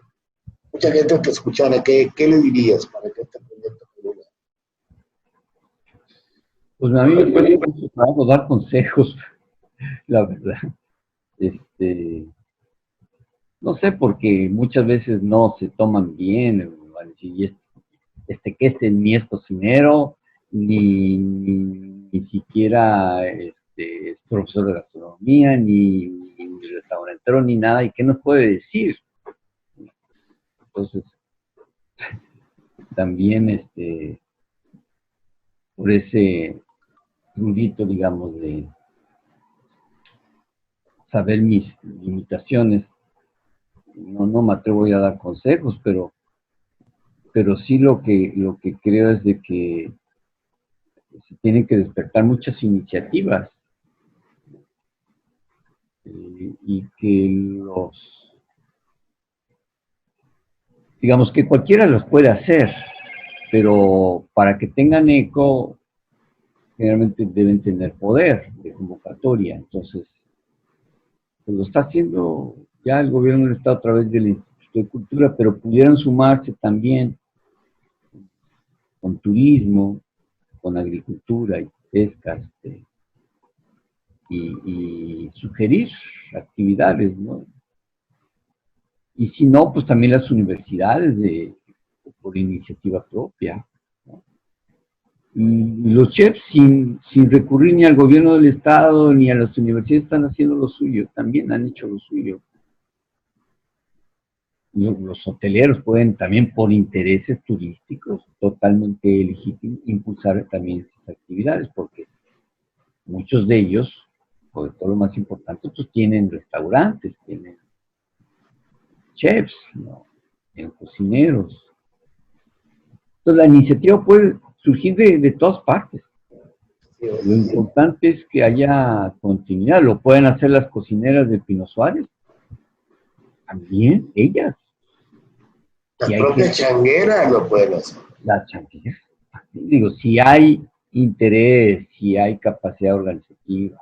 mucha gente te escuchara, ¿qué le dirías para que este proyecto continúe?
Pues a mí me cuesta mucho trabajo dar consejos, la verdad. Este, no sé, porque muchas veces no se toman bien, y que ni es cocinero, ni siquiera es profesor de gastronomía, ni restaurantero, ni nada, y qué nos puede decir. Entonces, también por ese rudito, digamos, de saber mis limitaciones, no me atrevo ya a dar consejos, pero sí lo que creo es de que se tienen que despertar muchas iniciativas y que digamos que cualquiera los puede hacer, pero para que tengan eco, generalmente deben tener poder de convocatoria. Entonces, pues lo está haciendo ya el gobierno del Estado a través del Instituto de Cultura, pero pudieran sumarse también con turismo, con agricultura y pesca, y sugerir actividades, ¿no? Y si no, pues también las universidades por iniciativa propia, ¿no? Y los chefs, sin recurrir ni al gobierno del Estado ni a las universidades, están haciendo lo suyo, también han hecho lo suyo. Los hoteleros pueden también, por intereses turísticos, totalmente legítimos, impulsar también esas actividades, porque muchos de ellos, sobre todo lo más importante, pues tienen restaurantes, tienen chefs, ¿no? Tienen cocineros. Entonces la iniciativa puede surgir de todas partes. Lo importante es que haya continuidad. Lo pueden hacer las cocineras de Pino Suárez, también ellas.
Las propias changueras lo pueden hacer.
Las changueras. Digo, si hay interés, si hay capacidad organizativa,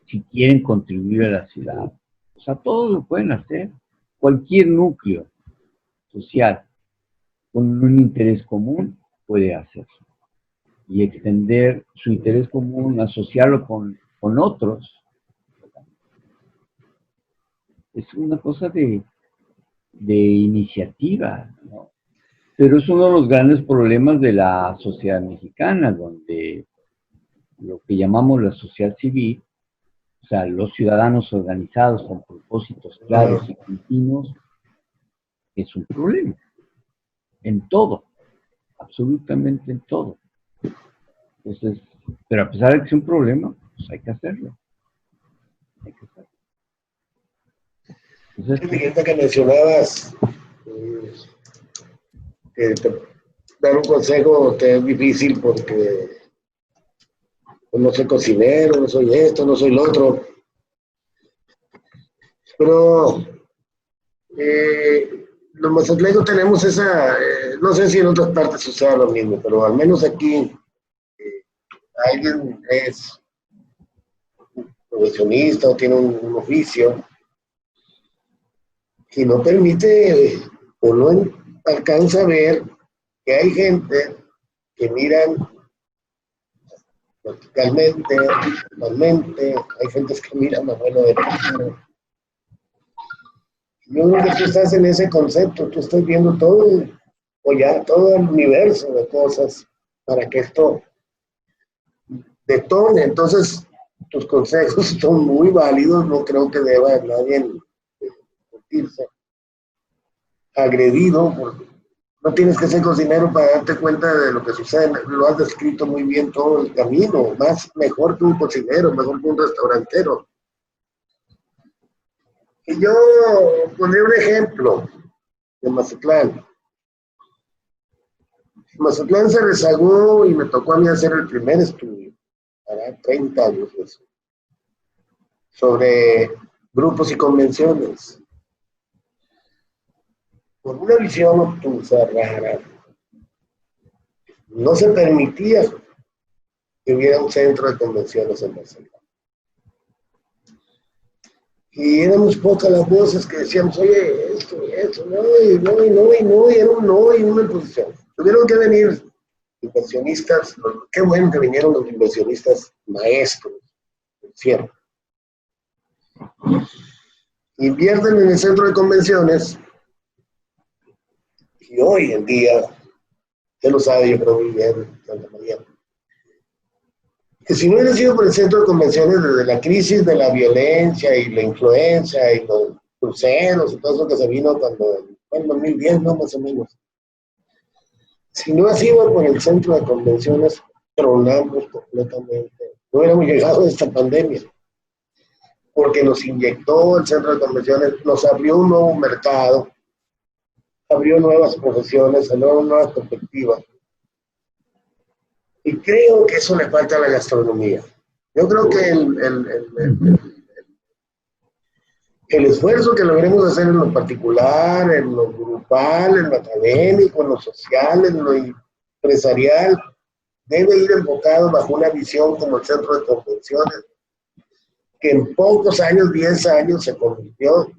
si quieren contribuir a la ciudad, o sea, todos lo pueden hacer. Cualquier núcleo social con un interés común puede hacerlo. Y extender su interés común, asociarlo con otros, es una cosa de iniciativa, ¿no? Pero es uno de los grandes problemas de la sociedad mexicana, donde lo que llamamos la sociedad civil, o sea, los ciudadanos organizados con propósitos claros y continuos, es un problema. En todo, absolutamente en todo. Entonces, Pero a pesar de que es un problema, pues hay que hacerlo. Hay que hacerlo. Entonces,
Fíjate que mencionabas que dar un consejo te es difícil porque pues, no soy cocinero, no soy esto, no soy lo otro. Pero los mazatlecos tenemos esa, no sé si en otras partes suceda lo mismo, pero al menos aquí alguien es profesionista o tiene un oficio que no permite o no alcanza a ver que hay gente que miran verticalmente, normalmente, hay gente que miran a vuelo de pájaro. Yo creo que tú estás en ese concepto, tú estás viendo todo, o ya todo el universo de cosas para que esto detone. Entonces, tus consejos son muy válidos, no creo que deba nadie sentirse agredido, porque no tienes que ser cocinero para darte cuenta de lo que sucede, lo has descrito muy bien todo el camino, mejor que un cocinero, mejor que un restaurantero. Y yo pondré un ejemplo de Mazatlán. Mazatlán se rezagó y me tocó a mí hacer el primer estudio, para 30 años de eso, sobre grupos y convenciones. Por una visión obtusa, rara, no se permitía que hubiera un centro de convenciones en Mazatlán. Y éramos pocas las voces que decíamos, oye, esto, no, y no, y no, y no, y era un no y una imposición. Tuvieron que venir inversionistas, qué bueno que vinieron los inversionistas maestros, cierto. Invierten en el centro de convenciones y hoy en día, usted lo sabe, yo creo muy bien, Santa María, que si no hubiera sido por el centro de convenciones desde la crisis de la violencia y la influencia y los cruceros y todo eso que se vino cuando, en 2010, ¿no? Más o menos. Si no ha sido por el centro de convenciones, tronamos completamente. No hubiéramos llegado a esta pandemia, porque nos inyectó el centro de convenciones, nos abrió un nuevo mercado, abrió nuevas profesiones, abrió nuevas perspectivas. Y creo que eso le falta a la gastronomía. Yo creo que el esfuerzo que logremos hacer en lo particular, en lo grupal, en lo académico, en lo social, en lo empresarial, debe ir enfocado bajo una visión como el centro de convenciones, que en pocos años, 10 años, se convirtió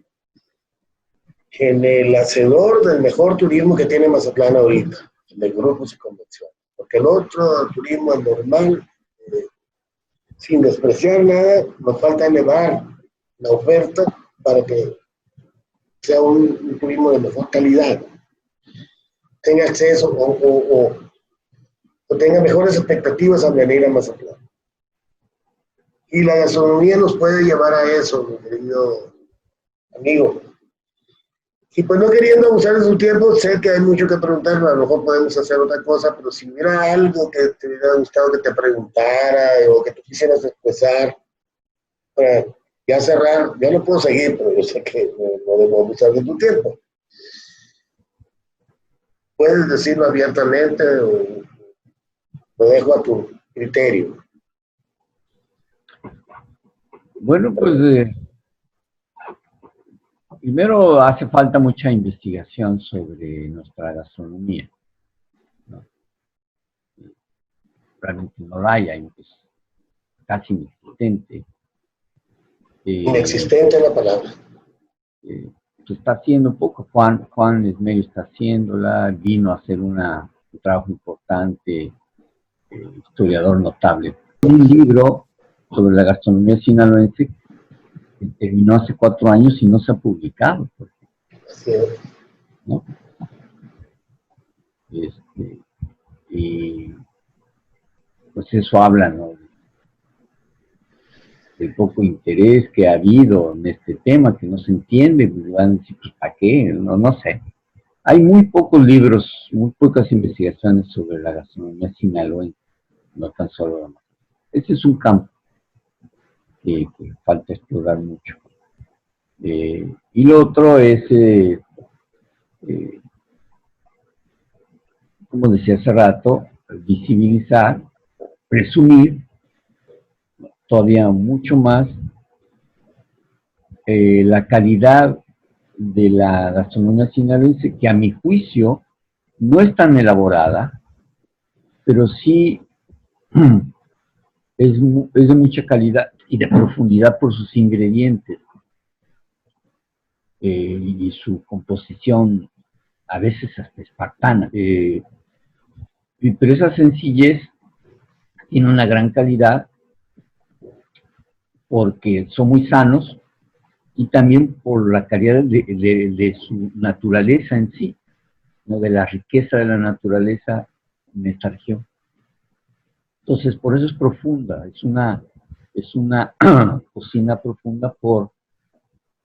en el hacedor del mejor turismo que tiene Mazatlán ahorita, de grupos y convenciones. Porque el otro turismo es normal, sin despreciar nada, nos falta elevar la oferta para que sea un turismo de mejor calidad, tenga acceso o tenga mejores expectativas al venir a Mazatlán. Y la gastronomía nos puede llevar a eso, mi querido amigo. Y pues no queriendo abusar de su tiempo, sé que hay mucho que preguntar, a lo mejor podemos hacer otra cosa, pero si hubiera algo que te hubiera gustado que te preguntara o que tú quisieras expresar, para ya cerrar, yo no puedo seguir, pero yo sé que no debo abusar de tu tiempo. Puedes decirlo abiertamente o lo dejo a tu criterio.
bueno, pues primero hace falta mucha investigación sobre nuestra gastronomía, ¿no? Realmente no la hay, es casi inexistente.
Inexistente la palabra.
Se está haciendo poco. Juan Esmerio está haciéndola, vino a hacer un trabajo importante, historiador notable. Un libro sobre la gastronomía sinaloense que terminó hace 4 años y no se ha publicado.
Así es.
¿No? Y pues eso habla, ¿no?, del poco interés que ha habido en este tema, que no se entiende, pues van a decir, pues, ¿para qué? No sé. Hay muy pocos libros, muy pocas investigaciones sobre la gastronomía sinaloense, no tan solo la Ese es un campo que falta explorar mucho. Y lo otro es, como decía hace rato, visibilizar, presumir todavía mucho más la calidad de la gastronomía sinaloense, que a mi juicio no es tan elaborada, pero sí es de mucha calidad y de profundidad por sus ingredientes y su composición, a veces hasta espartana. Pero esa sencillez tiene una gran calidad porque son muy sanos y también por la calidad de su naturaleza en sí, ¿no? De la riqueza de la naturaleza en esta región. Entonces, por eso es profunda, es una cocina profunda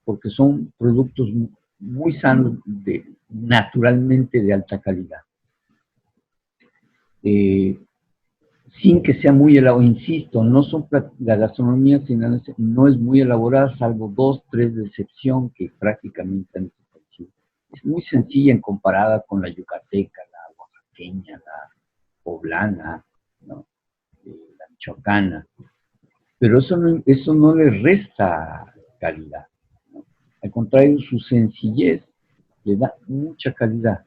porque son productos muy sanos, naturalmente de alta calidad. Sin que sea muy elaborado, insisto, la gastronomía sinaloense no es muy elaborada, salvo 2, 3 de excepción que prácticamente han desaparecido. Es muy sencilla en comparada con la yucateca, la oaxaqueña, la poblana, ¿no? La michoacana, pero eso no le resta calidad, ¿no? Al contrario, su sencillez le da mucha calidad.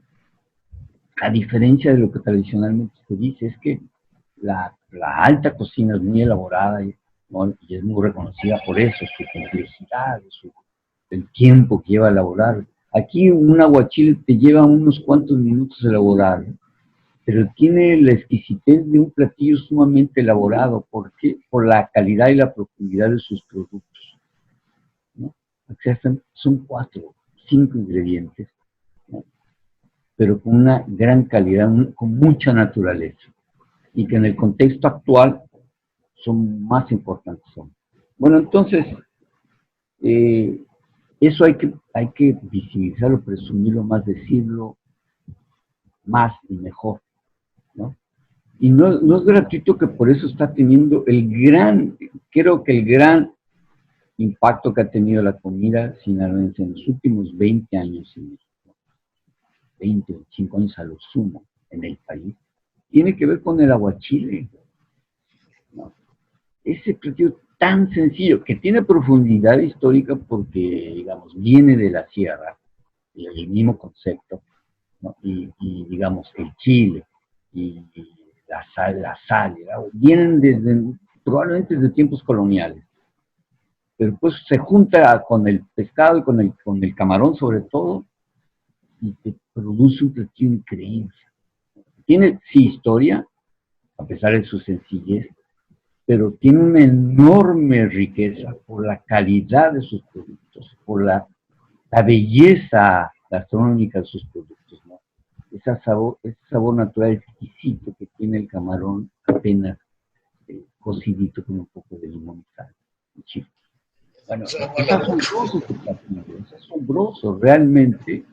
A diferencia de lo que tradicionalmente se dice, es que la alta cocina es muy elaborada, ¿no? Y es muy reconocida por eso, su complejidad, el tiempo que lleva a elaborar. Aquí un aguachile te lleva unos cuantos minutos elaborar, pero tiene la exquisitez de un platillo sumamente elaborado. ¿Por qué? Por la calidad y la profundidad de sus productos, ¿no? Son 4, 5 ingredientes, ¿no? Pero con una gran calidad, con mucha naturaleza, y que en el contexto actual son más importantes. Bueno, entonces, eso hay que visibilizarlo, presumirlo más, decirlo más y mejor, ¿no? Y no es gratuito que por eso está teniendo creo que el gran impacto que ha tenido la comida sinaloense en los últimos 20 años en México, 20, 25 años a lo sumo en el país, tiene que ver con el aguachile, ¿no? Ese platillo tan sencillo, que tiene profundidad histórica porque, digamos, viene de la sierra, el mismo concepto, ¿no? Y digamos, el chile y la sal, ¿no? Vienen probablemente desde tiempos coloniales, pero pues se junta con el pescado y con el camarón sobre todo, y te produce un platillo increíble. Tiene, sí, historia, a pesar de su sencillez, pero tiene una enorme riqueza por la calidad de sus productos, por la belleza gastronómica de sus productos, ¿no? Ese sabor natural exquisito que tiene el camarón apenas cocidito con un poco de limón y sal. Bueno, es asombroso realmente,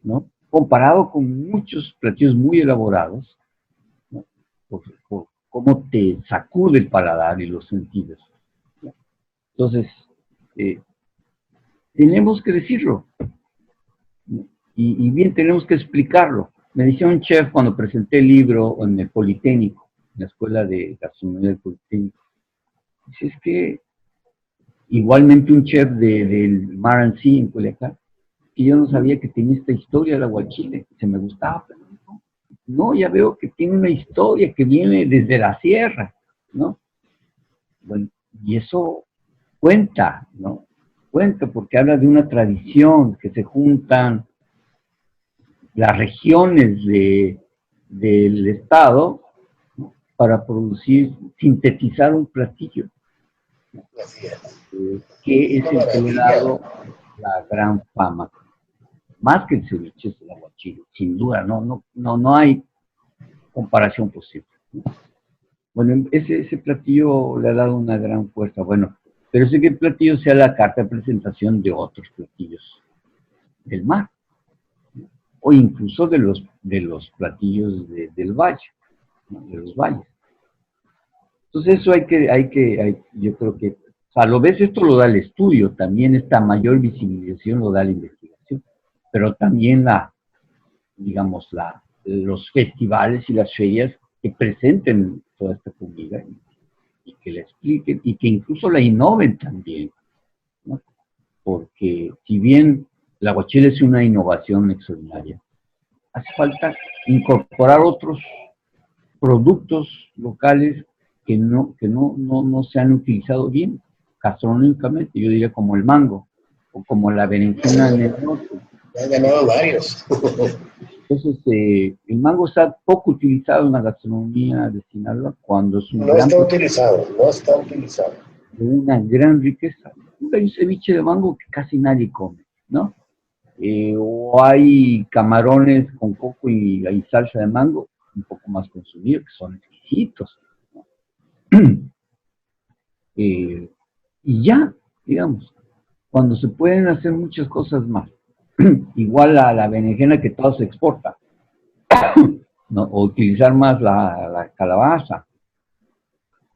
¿no? Comparado con muchos platillos muy elaborados, ¿no? Por cómo te sacude el paladar y los sentidos, ¿no? Entonces, tenemos que decirlo, ¿no? Y bien tenemos que explicarlo. Me decía un chef cuando presenté el libro en el Politécnico, en la Escuela de Gastronomía del Politécnico. Dice, es que igualmente un chef del Mar and Sea en Culiacán, que yo no sabía que tenía esta historia del aguachile, se me gustaba, pero no, ya veo que tiene una historia que viene desde la sierra, ¿no? Bueno, y eso cuenta, ¿no? Cuenta porque habla de una tradición que se juntan las regiones del estado, ¿no? Para producir, sintetizar un platillo, ¿no? Que es el que le ha dado la gran fama. Más que el ceviche es el aguachile, sin duda, no hay comparación posible, ¿no? Bueno, ese platillo le ha dado una gran fuerza. Bueno, pero ese que el platillo sea la carta de presentación de otros platillos del mar, ¿no? O incluso de los platillos del valle, ¿no? De los valles. Entonces eso yo creo que, a lo vez esto lo da el estudio, también esta mayor visibilización lo da la investigación, pero también digamos, los festivales y las ferias que presenten toda esta comida y que la expliquen y que incluso la innoven también, ¿no? Porque si bien el aguachile es una innovación extraordinaria, hace falta incorporar otros productos locales que no se han utilizado bien gastronómicamente, yo diría como el mango o como la berenjena en el norte.
Han ganado varios.
Entonces, el mango está poco utilizado en la gastronomía de Sinaloa cuando es
No está utilizado, no está utilizado.
De una gran riqueza. Hay un ceviche de mango que casi nadie come, ¿no? O hay camarones con coco y salsa de mango un poco más consumidos, que son exquisitos, ¿no? Y ya, digamos, cuando se pueden hacer muchas cosas más. Igual a la berenjena que todo se exporta, ¿no? O utilizar más la calabaza,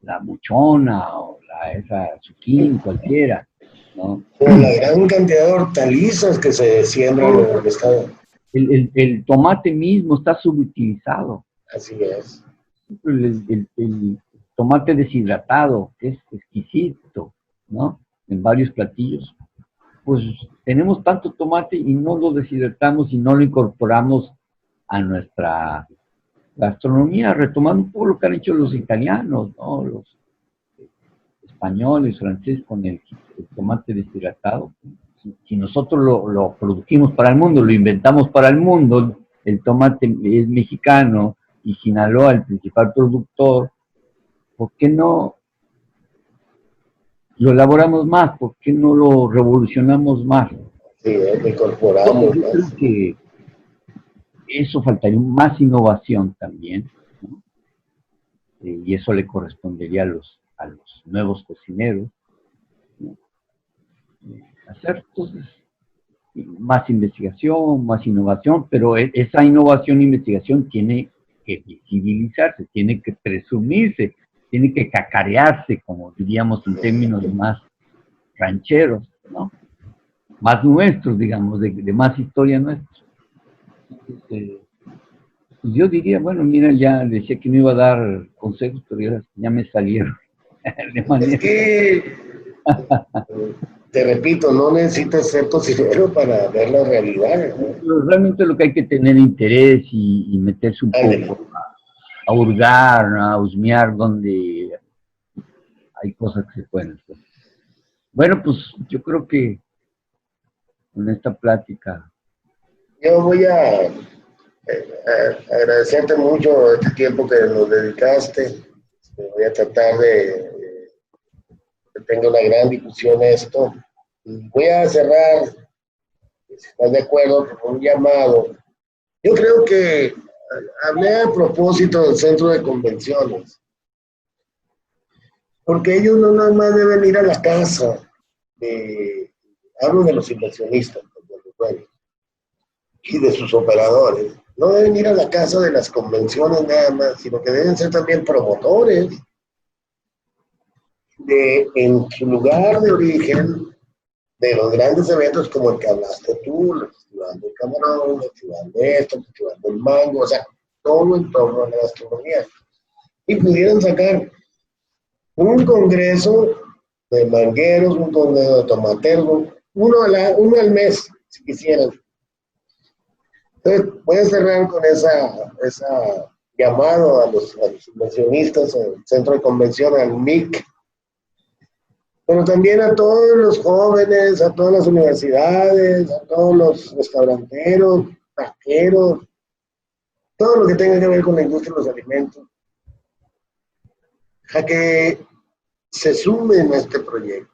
la buchona, o esa zucchini, cualquiera, ¿no?
O la gran cantidad de hortalizas que se siembran en el estado.
El tomate mismo está subutilizado.
Así es.
El tomate deshidratado, que es exquisito, ¿no? En varios platillos. Pues tenemos tanto tomate y no lo deshidratamos y no lo incorporamos a nuestra gastronomía, retomando un poco lo que han hecho los italianos, ¿no? Los españoles, franceses, con el tomate deshidratado. Si nosotros lo produjimos para el mundo, lo inventamos para el mundo, el tomate es mexicano y Sinaloa el principal productor, ¿por qué no lo elaboramos más? ¿Por qué no lo revolucionamos más?
Sí, lo incorporamos.
Yo creo que eso faltaría más innovación también, ¿no? Y eso le correspondería a los nuevos cocineros, ¿no? Hacer entonces más investigación, más innovación, pero esa innovación e investigación tiene que visibilizarse, tiene que presumirse, tiene que cacarearse, como diríamos en términos más rancheros, ¿no? Más nuestros, digamos, de más historia nuestra. Entonces, yo diría, bueno, mira, ya decía que no iba a dar consejos, pero ya me salieron. De manera...
Es que, te repito, no necesitas ser cocinero para ver la realidad, ¿no?
Pero realmente lo que hay que tener interés y meterse un poco a hurgar, a husmear donde hay cosas que se pueden hacer. Bueno, pues yo creo que con esta plática...
Yo voy a agradecerte mucho este tiempo que nos dedicaste. Voy a tratar de que tenga una gran difusión esto. Y voy a cerrar, si estás de acuerdo, con un llamado. Yo creo que hablé a propósito del centro de convenciones, porque ellos no nada más deben ir a la casa hablo de los inversionistas, y de sus operadores. No deben ir a la casa de las convenciones nada más, sino que deben ser también promotores en su lugar de origen, de los grandes eventos como el que hablaste tú, el Festival del Camarón, el Festival de esto, el Festival del Mango, o sea, todo en torno a la gastronomía. Y pudieran sacar un congreso de mangueros, un congreso de tomateros, uno al mes, si quisieran. Entonces, voy a cerrar con esa llamado a los inversionistas, al centro de convención, al MIC, pero también a todos los jóvenes, a todas las universidades, a todos los restauranteros, taqueros, todo lo que tenga que ver con la industria de los alimentos, a que se sumen a este proyecto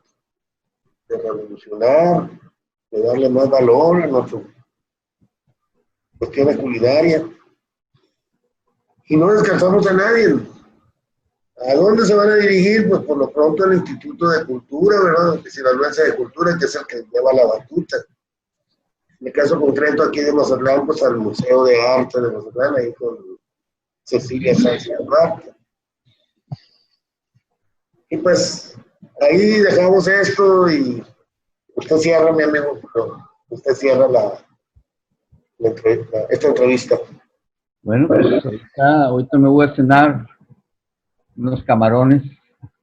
de revolucionar, de darle más valor a nuestras cuestiones culinarias. Y no descartamos a nadie. ¿A dónde se van a dirigir? Pues por lo pronto al Instituto de Cultura, ¿verdad? El Sinaloense de Cultura, que es el que lleva la batuta. En el caso concreto aquí de Mazatlán, pues al Museo de Arte de Mazatlán, ahí con Cecilia Sánchez Duarte. Y pues ahí dejamos esto y usted cierra, mi amigo, usted cierra esta entrevista.
Bueno, pues ahorita me voy a cenar unos camarones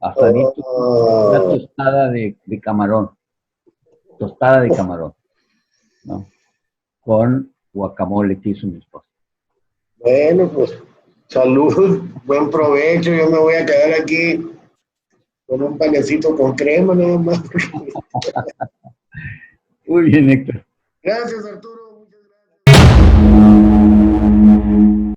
asaditos, una tostada de camarón, ¿no? Con guacamole que hizo mi esposa.
Bueno, pues salud, buen provecho. Yo me voy a quedar aquí con un panecito con crema nada más.
Muy bien, Héctor.
Gracias, Arturo. Muchas gracias.